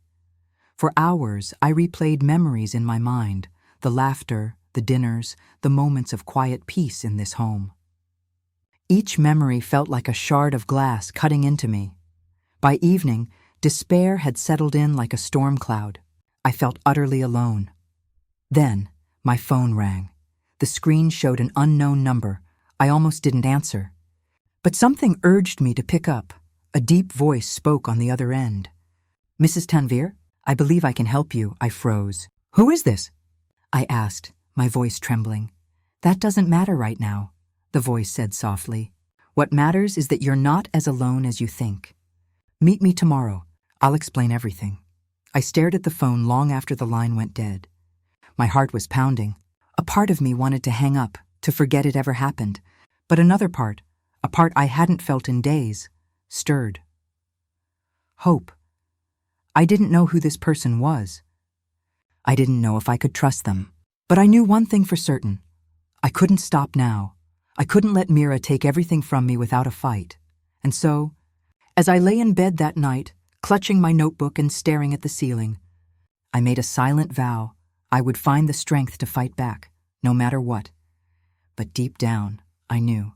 For hours, I replayed memories in my mind, the laughter, the dinners, the moments of quiet peace in this home. Each memory felt like a shard of glass cutting into me. By evening, despair had settled in like a storm cloud. I felt utterly alone. Then, my phone rang. The screen showed an unknown number. I almost didn't answer. But something urged me to pick up. A deep voice spoke on the other end. "Mrs. Tanvir, I believe I can help you." I froze. "Who is this?" I asked, my voice trembling. "That doesn't matter right now," the voice said softly. "What matters is that you're not as alone as you think. Meet me tomorrow. I'll explain everything." I stared at the phone long after the line went dead. My heart was pounding. A part of me wanted to hang up, to forget it ever happened. But another part, a part I hadn't felt in days, stirred. Hope. I didn't know who this person was. I didn't know if I could trust them. But I knew one thing for certain. I couldn't stop now. I couldn't let Mira take everything from me without a fight. And so, as I lay in bed that night, clutching my notebook and staring at the ceiling, I made a silent vow I would find the strength to fight back, no matter what. But deep down, I knew.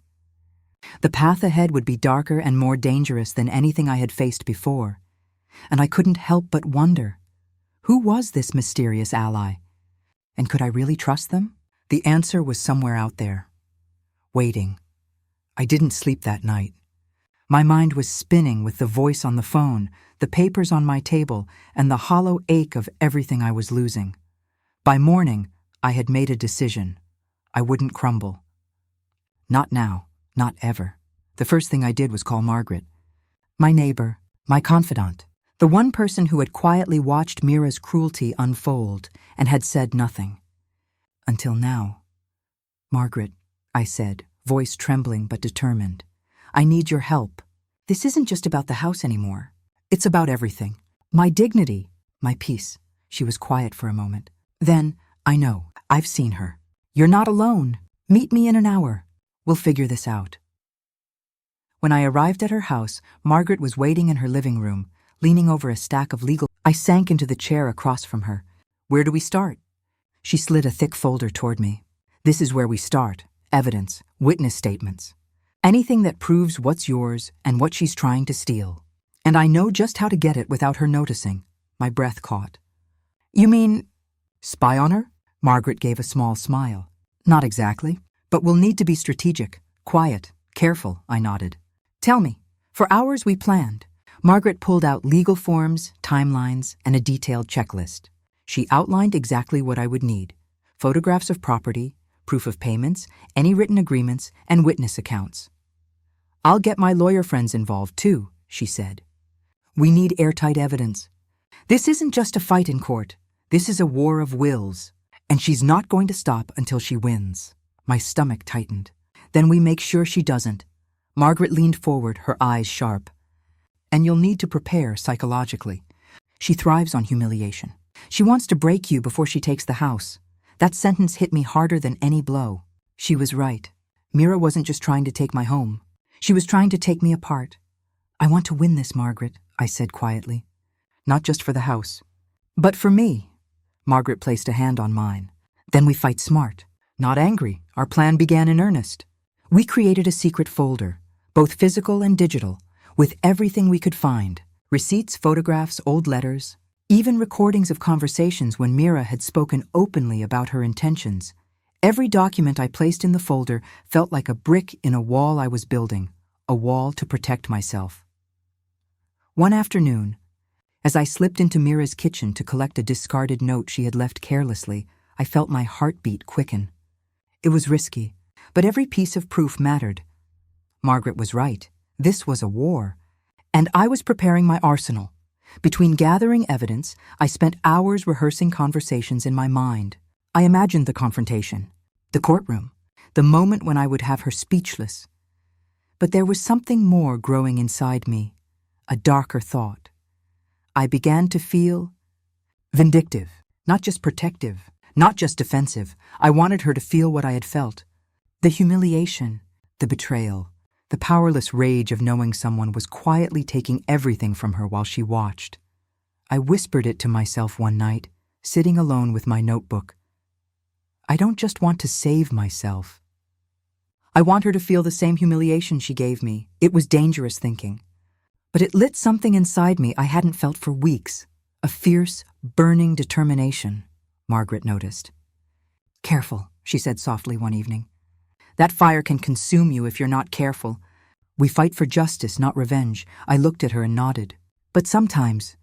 The path ahead would be darker and more dangerous than anything I had faced before. And I couldn't help but wonder, who was this mysterious ally? And could I really trust them? The answer was somewhere out there, waiting. I didn't sleep that night. My mind was spinning with the voice on the phone, the papers on my table, and the hollow ache of everything I was losing. By morning, I had made a decision. I wouldn't crumble. Not now, not ever. The first thing I did was call Margaret. My neighbor, my confidant, the one person who had quietly watched Mira's cruelty unfold and had said nothing. Until now. "Margaret," I said, voice trembling but determined. "I need your help. This isn't just about the house anymore. It's about everything. My dignity, my peace." She was quiet for a moment. Then, "I know. I've seen her. You're not alone. Meet me in an hour. We'll figure this out." When I arrived at her house, Margaret was waiting in her living room, leaning over a stack of legal. I sank into the chair across from her. "Where do we start?" She slid a thick folder toward me. "This is where we start. Evidence, witness statements. Anything that proves what's yours and what she's trying to steal. And I know just how to get it without her noticing." My breath caught. "You mean spy on her?" Margaret gave a small smile. "Not exactly, but we'll need to be strategic, quiet, careful," I nodded. "Tell me." For hours we planned. Margaret pulled out legal forms, timelines, and a detailed checklist. She outlined exactly what I would need: photographs of property, proof of payments, any written agreements, and witness accounts. "I'll get my lawyer friends involved too," she said. "We need airtight evidence. This isn't just a fight in court. This is a war of wills, and she's not going to stop until she wins." My stomach tightened. "Then we make sure she doesn't." Margaret leaned forward, her eyes sharp. "And you'll need to prepare psychologically. She thrives on humiliation. She wants to break you before she takes the house." That sentence hit me harder than any blow. She was right. Mira wasn't just trying to take my home. She was trying to take me apart. "I want to win this, Margaret," I said quietly. "Not just for the house, but for me." Margaret placed a hand on mine. "Then we fight smart, not angry." Our plan began in earnest. We created a secret folder, both physical and digital, with everything we could find: receipts, photographs, old letters, even recordings of conversations when Mira had spoken openly about her intentions. Every document I placed in the folder felt like a brick in a wall I was building, a wall to protect myself. One afternoon, as I slipped into Mira's kitchen to collect a discarded note she had left carelessly, I felt my heartbeat quicken. It was risky, but every piece of proof mattered. Margaret was right. This was a war, and I was preparing my arsenal. Between gathering evidence, I spent hours rehearsing conversations in my mind. I imagined the confrontation, the courtroom, the moment when I would have her speechless. But there was something more growing inside me, a darker thought. I began to feel vindictive, not just protective, not just defensive. I wanted her to feel what I had felt. The humiliation, the betrayal, the powerless rage of knowing someone was quietly taking everything from her while she watched. I whispered it to myself one night, sitting alone with my notebook. I don't just want to save myself. I want her to feel the same humiliation she gave me. It was dangerous thinking. But it lit something inside me I hadn't felt for weeks. A fierce, burning determination, Margaret noticed. "Careful," she said softly one evening. "That fire can consume you if you're not careful. We fight for justice, not revenge." I looked at her and nodded. "But sometimes,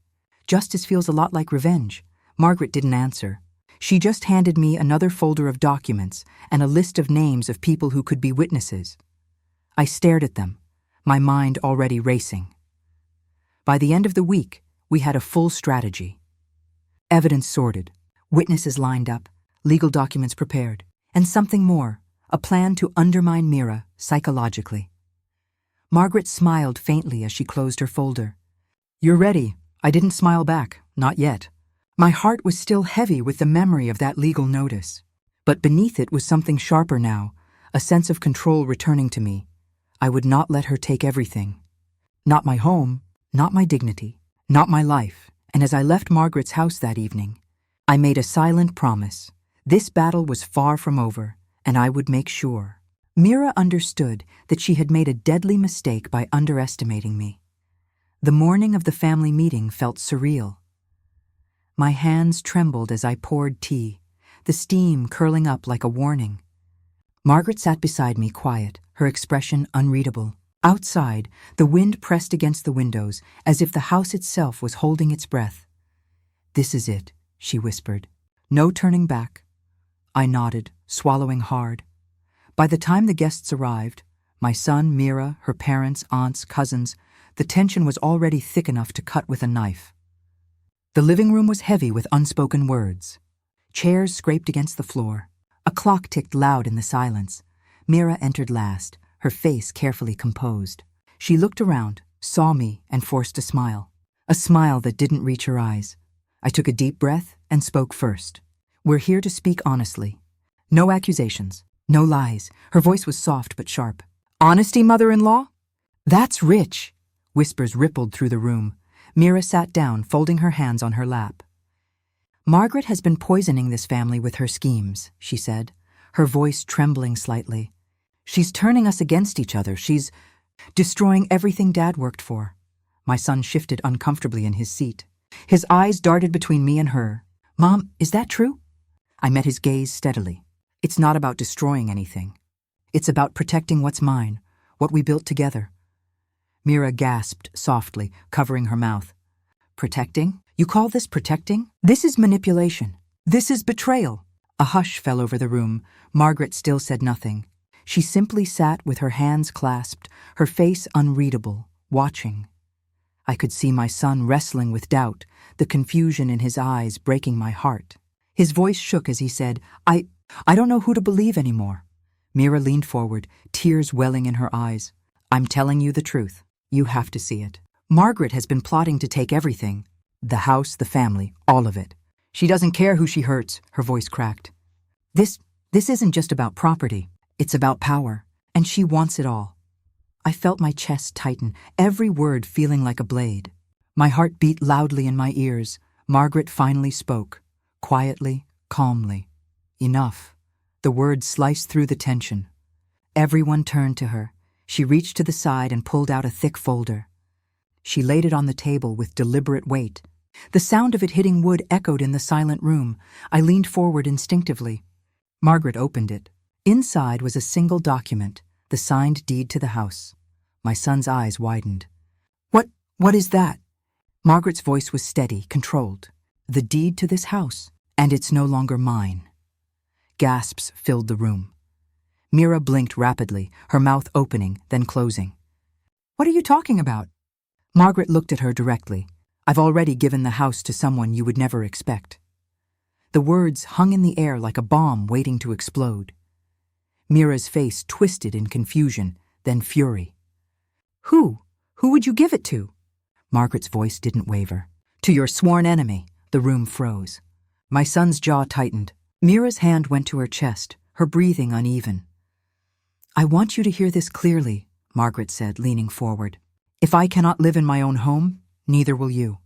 justice feels a lot like revenge." Margaret didn't answer. She just handed me another folder of documents and a list of names of people who could be witnesses. I stared at them, my mind already racing. By the end of the week, we had a full strategy. Evidence sorted, witnesses lined up, legal documents prepared, and something more, a plan to undermine Mira psychologically. Margaret smiled faintly as she closed her folder. "You're ready." I didn't smile back, not yet. My heart was still heavy with the memory of that legal notice. But beneath it was something sharper now, a sense of control returning to me. I would not let her take everything. Not my home, not my dignity, not my life. And as I left Margaret's house that evening, I made a silent promise. This battle was far from over, and I would make sure. Mira understood that she had made a deadly mistake by underestimating me. The morning of the family meeting felt surreal. My hands trembled as I poured tea, the steam curling up like a warning. Margaret sat beside me, quiet, her expression unreadable. Outside, the wind pressed against the windows as if the house itself was holding its breath. "This is it," she whispered. "No turning back." I nodded, swallowing hard. By the time the guests arrived, my son, Mira, her parents, aunts, cousins, the tension was already thick enough to cut with a knife. The living room was heavy with unspoken words. Chairs scraped against the floor. A clock ticked loud in the silence. Mira entered last, her face carefully composed. She looked around, saw me, and forced a smile that didn't reach her eyes. I took a deep breath and spoke first. "We're here to speak honestly. No accusations, no lies." Her voice was soft but sharp. "Honesty, mother-in-law? That's rich." Whispers rippled through the room. Mira sat down, folding her hands on her lap. "Margaret has been poisoning this family with her schemes," she said, her voice trembling slightly. "She's turning us against each other. She's destroying everything Dad worked for." My son shifted uncomfortably in his seat. His eyes darted between me and her. "Mom, is that true?" I met his gaze steadily. "It's not about destroying anything. It's about protecting what's mine, what we built together." Mira gasped softly, covering her mouth. "Protecting? You call this protecting? This is manipulation. This is betrayal." A hush fell over the room. Margaret still said nothing. She simply sat with her hands clasped, her face unreadable, watching. I could see my son wrestling with doubt, the confusion in his eyes breaking my heart. His voice shook as he said, I don't know who to believe anymore." Mira leaned forward, tears welling in her eyes. "I'm telling you the truth. You have to see it. Margaret has been plotting to take everything. The house, the family, all of it. She doesn't care who she hurts," her voice cracked. This isn't just about property. It's about power, and she wants it all." I felt my chest tighten, every word feeling like a blade. My heart beat loudly in my ears. Margaret finally spoke, quietly, calmly. "Enough." The words sliced through the tension. Everyone turned to her. She reached to the side and pulled out a thick folder. She laid it on the table with deliberate weight. The sound of it hitting wood echoed in the silent room. I leaned forward instinctively. Margaret opened it. Inside was a single document, the signed deed to the house. My son's eyes widened. What is that?" Margaret's voice was steady, controlled. "The deed to this house, and it's no longer mine." Gasps filled the room. Mira blinked rapidly, her mouth opening, then closing. "What are you talking about?" Margaret looked at her directly. "I've already given the house to someone you would never expect." The words hung in the air like a bomb waiting to explode. Mira's face twisted in confusion, then fury. Who? Who would you give it to?" Margaret's voice didn't waver. "To your sworn enemy." The room froze. My son's jaw tightened. Mira's hand went to her chest, her breathing uneven. "I want you to hear this clearly," Margaret said, leaning forward. "If I cannot live in my own home, neither will you."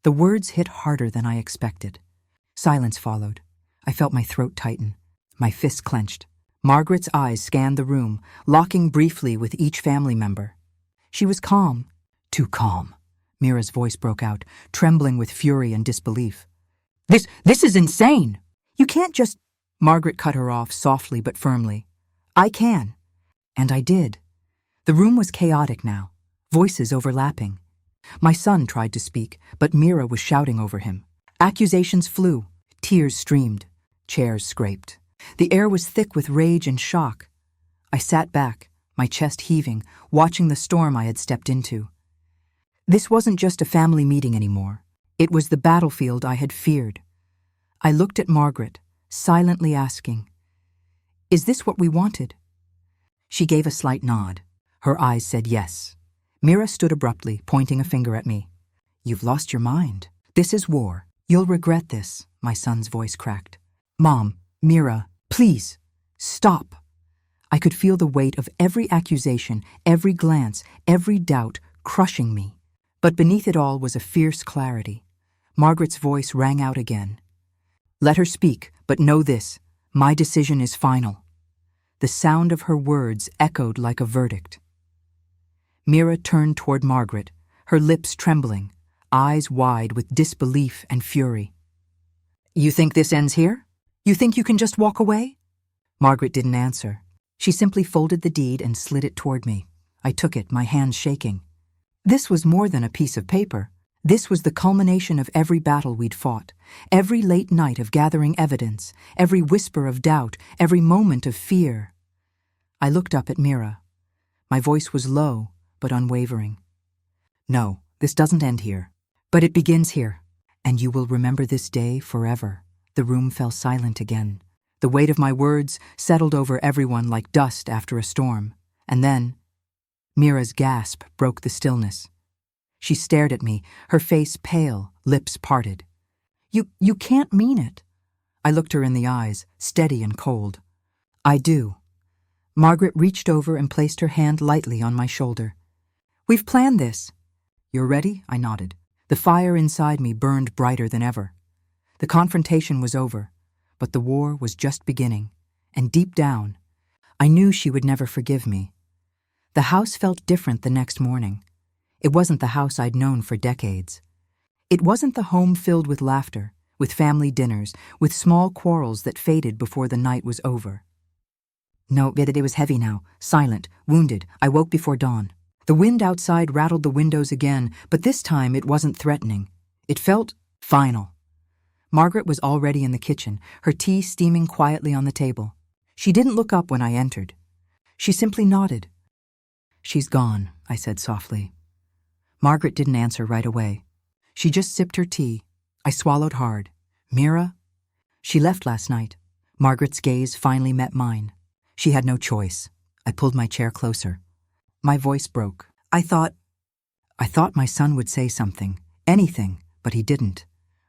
The words hit harder than I expected. Silence followed. I felt my throat tighten. My fists clenched. Margaret's eyes scanned the room, locking briefly with each family member. She was calm. Too calm. Mira's voice broke out, trembling with fury and disbelief. This is insane! You can't just— Margaret cut her off softly but firmly. I can. And I did. The room was chaotic now, voices overlapping. My son tried to speak, but Mira was shouting over him. Accusations flew, tears streamed, chairs scraped. The air was thick with rage and shock. I sat back, my chest heaving, watching the storm I had stepped into. This wasn't just a family meeting anymore. It was the battlefield I had feared. I looked at Margaret, silently asking, "Is this what we wanted?" She gave a slight nod. Her eyes said yes. Mira stood abruptly, pointing a finger at me. "You've lost your mind. This is war. You'll regret this," my son's voice cracked. "Mom, Mira, please, stop." I could feel the weight of every accusation, every glance, every doubt crushing me. But beneath it all was a fierce clarity. Margaret's voice rang out again. "Let her speak, but know this, my decision is final." The sound of her words echoed like a verdict. Mira turned toward Margaret, her lips trembling, eyes wide with disbelief and fury. "You think this ends here? You think you can just walk away?" Margaret didn't answer. She simply folded the deed and slid it toward me. I took it, my hands shaking. This was more than a piece of paper. This was the culmination of every battle we'd fought, every late night of gathering evidence, every whisper of doubt, every moment of fear. I looked up at Mira. My voice was low, but unwavering. "No, this doesn't end here. But it begins here, and you will remember this day forever." The room fell silent again. The weight of my words settled over everyone like dust after a storm. And then, Mira's gasp broke the stillness. She stared at me, her face pale, lips parted. You can't mean it." I looked her in the eyes, steady and cold. "I do." Margaret reached over and placed her hand lightly on my shoulder. "We've planned this." "You're ready?" I nodded. The fire inside me burned brighter than ever. The confrontation was over, but the war was just beginning, and deep down, I knew she would never forgive me. The house felt different the next morning. It wasn't the house I'd known for decades. It wasn't the home filled with laughter, with family dinners, with small quarrels that faded before the night was over. No, it was heavy now, silent, wounded. I woke before dawn. The wind outside rattled the windows again, but this time it wasn't threatening. It felt final. Margaret was already in the kitchen, her tea steaming quietly on the table. She didn't look up when I entered. She simply nodded. "She's gone," I said softly. Margaret didn't answer right away. She just sipped her tea. I swallowed hard. "Mira?" "She left last night." Margaret's gaze finally met mine. She had no choice. I pulled my chair closer. My voice broke. I thought my son would say something, anything, but he didn't.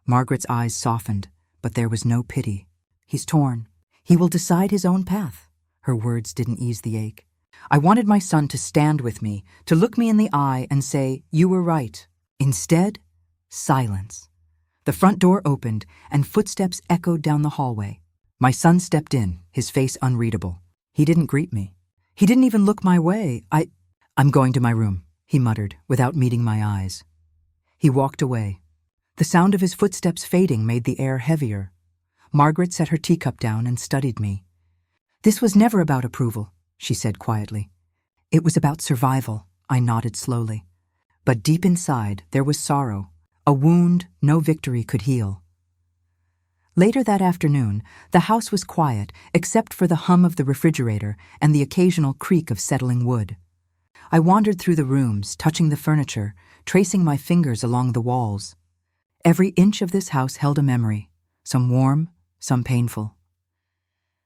Margaret's eyes softened, but there was no pity. "He's torn. He will decide his own path." Her words didn't ease the ache. I wanted my son to stand with me, to look me in the eye and say, "You were right." Instead, silence. The front door opened, and footsteps echoed down the hallway. My son stepped in, his face unreadable. He didn't greet me. He didn't even look my way. I'm going to my room," he muttered, without meeting my eyes. He walked away. The sound of his footsteps fading made the air heavier. Margaret set her teacup down and studied me. "This was never about approval," she said quietly. "It was about survival." I nodded slowly. But deep inside, there was sorrow, a wound no victory could heal. Later that afternoon, the house was quiet except for the hum of the refrigerator and the occasional creak of settling wood. I wandered through the rooms, touching the furniture, tracing my fingers along the walls. Every inch of this house held a memory, some warm, some painful.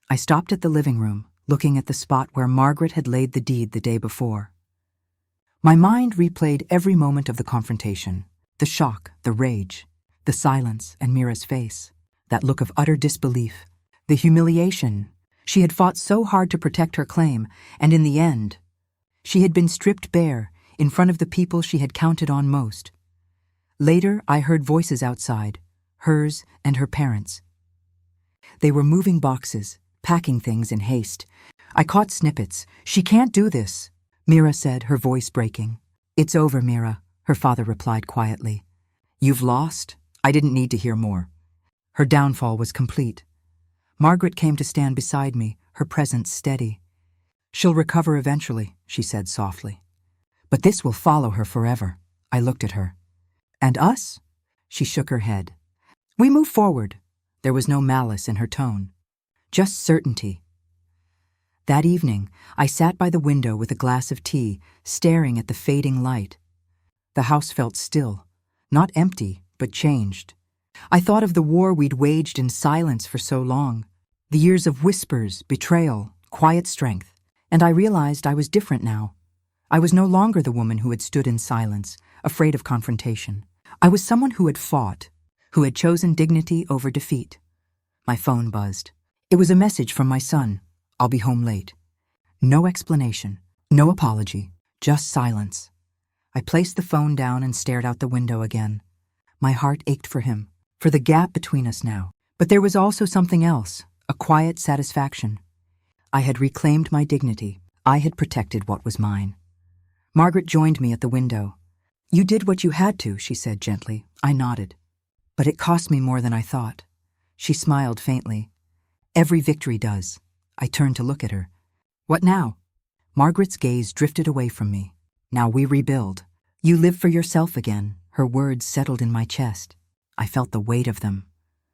I stopped at the living room, looking at the spot where Margaret had laid the deed the day before. My mind replayed every moment of the confrontation, the shock, the rage, the silence, and Mira's face, that look of utter disbelief, the humiliation. She had fought so hard to protect her claim, and in the end, she had been stripped bare in front of the people she had counted on most. Later, I heard voices outside, hers and her parents. They were moving boxes, packing things in haste. I caught snippets. "She can't do this," Mira said, her voice breaking. "It's over, Mira," her father replied quietly. "You've lost?" I didn't need to hear more. Her downfall was complete. Margaret came to stand beside me, her presence steady. "She'll recover eventually," she said softly. "But this will follow her forever." I looked at her. "And us?" She shook her head. "We move forward." There was no malice in her tone, just certainty. That evening, I sat by the window with a glass of tea, staring at the fading light. The house felt still, not empty, but changed. I thought of the war we'd waged in silence for so long, the years of whispers, betrayal, quiet strength, and I realized I was different now. I was no longer the woman who had stood in silence, afraid of confrontation. I was someone who had fought, who had chosen dignity over defeat. My phone buzzed. It was a message from my son. "I'll be home late." No explanation, no apology, just silence. I placed the phone down and stared out the window again. My heart ached for him, for the gap between us now. But there was also something else, a quiet satisfaction. I had reclaimed my dignity. I had protected what was mine. Margaret joined me at the window. "You did what you had to," she said gently. I nodded. "But it cost me more than I thought." She smiled faintly. "Every victory does." I turned to look at her. "What now?" Margaret's gaze drifted away from me. "Now we rebuild. You live for yourself again." Her words settled in my chest. I felt the weight of them.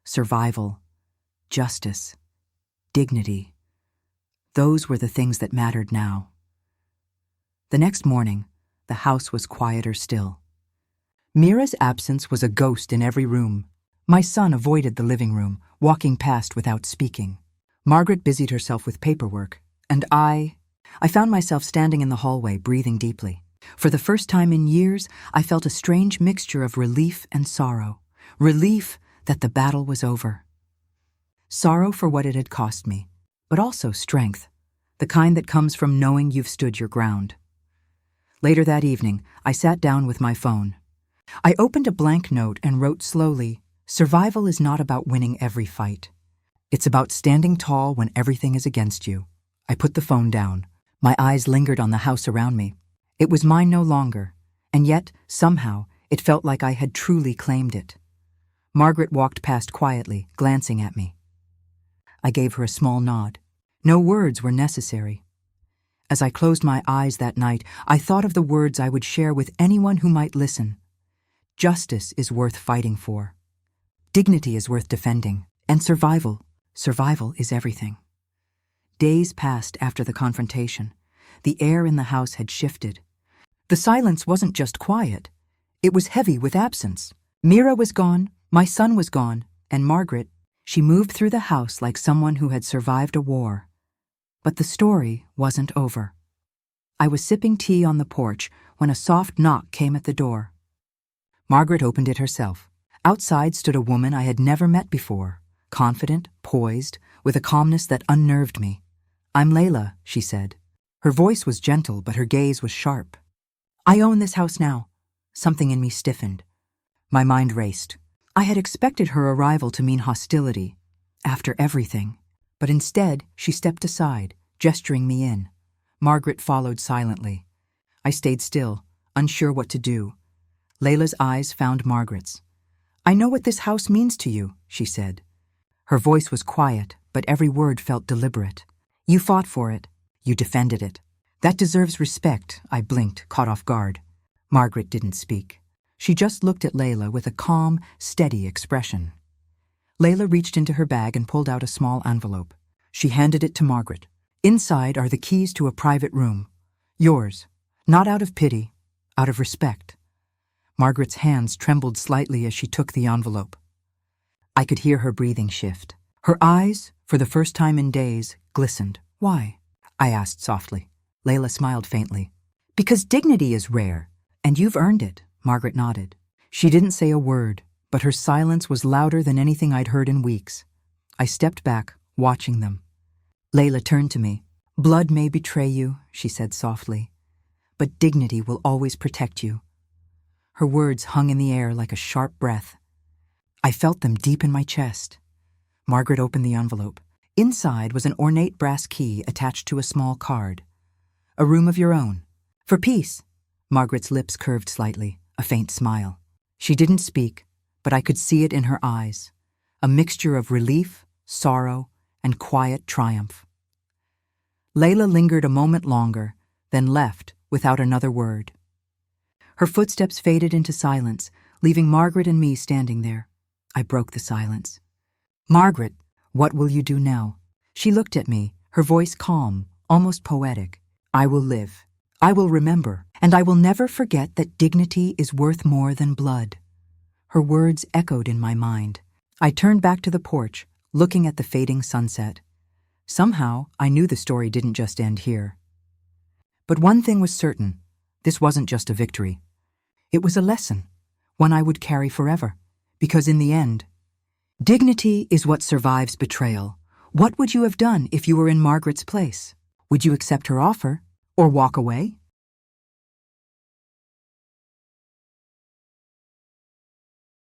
Survival, justice, dignity. Those were the things that mattered now. The next morning, the house was quieter still. Mira's absence was a ghost in every room. My son avoided the living room, walking past without speaking. Margaret busied herself with paperwork, and I found myself standing in the hallway, breathing deeply. For the first time in years, I felt a strange mixture of relief and sorrow. Relief that the battle was over. Sorrow for what it had cost me, but also strength, the kind that comes from knowing you've stood your ground. Later that evening, I sat down with my phone. I opened a blank note and wrote slowly, "Survival is not about winning every fight. It's about standing tall when everything is against you." I put the phone down. My eyes lingered on the house around me. It was mine no longer, and yet, somehow, it felt like I had truly claimed it. Margaret walked past quietly, glancing at me. I gave her a small nod. No words were necessary. As I closed my eyes that night, I thought of the words I would share with anyone who might listen. Justice is worth fighting for. Dignity is worth defending. And survival is everything. Days passed after the confrontation. The air in the house had shifted. The silence wasn't just quiet. It was heavy with absence. Mira was gone, my son was gone, and Margaret, she moved through the house like someone who had survived a war. But the story wasn't over. I was sipping tea on the porch when a soft knock came at the door. Margaret opened it herself. Outside stood a woman I had never met before, confident, poised, with a calmness that unnerved me. "I'm Layla," she said. Her voice was gentle, but her gaze was sharp. "I own this house now." Something in me stiffened. My mind raced. I had expected her arrival to mean hostility, after everything. But instead, she stepped aside, gesturing me in. Margaret followed silently. I stayed still, unsure what to do. Layla's eyes found Margaret's. "I know what this house means to you," she said. Her voice was quiet, but every word felt deliberate. "You fought for it. You defended it. That deserves respect." I blinked, caught off guard. Margaret didn't speak. She just looked at Layla with a calm, steady expression. Layla reached into her bag and pulled out a small envelope. She handed it to Margaret. "Inside are the keys to a private room. Yours. Not out of pity, out of respect." Margaret's hands trembled slightly as she took the envelope. I could hear her breathing shift. Her eyes, for the first time in days, glistened. "Why?" I asked softly. Layla smiled faintly. "Because dignity is rare, and you've earned it." Margaret nodded. She didn't say a word, but her silence was louder than anything I'd heard in weeks. I stepped back, watching them. Layla turned to me. "Blood may betray you," she said softly, "but dignity will always protect you." Her words hung in the air like a sharp breath. I felt them deep in my chest. Margaret opened the envelope. Inside was an ornate brass key attached to a small card. A room of your own. For peace. Margaret's lips curved slightly, a faint smile. She didn't speak, but I could see it in her eyes. A mixture of relief, sorrow, and quiet triumph. Layla lingered a moment longer, then left without another word. Her footsteps faded into silence, leaving Margaret and me standing there. I broke the silence. "Margaret, what will you do now?" She looked at me, her voice calm, almost poetic. "I will live. I will remember, and I will never forget that dignity is worth more than blood." Her words echoed in my mind. I turned back to the porch, looking at the fading sunset. Somehow, I knew the story didn't just end here. But one thing was certain. This wasn't just a victory. It was a lesson, one I would carry forever. Because in the end, dignity is what survives betrayal. What would you have done if you were in Margaret's place? Would you accept her offer or walk away?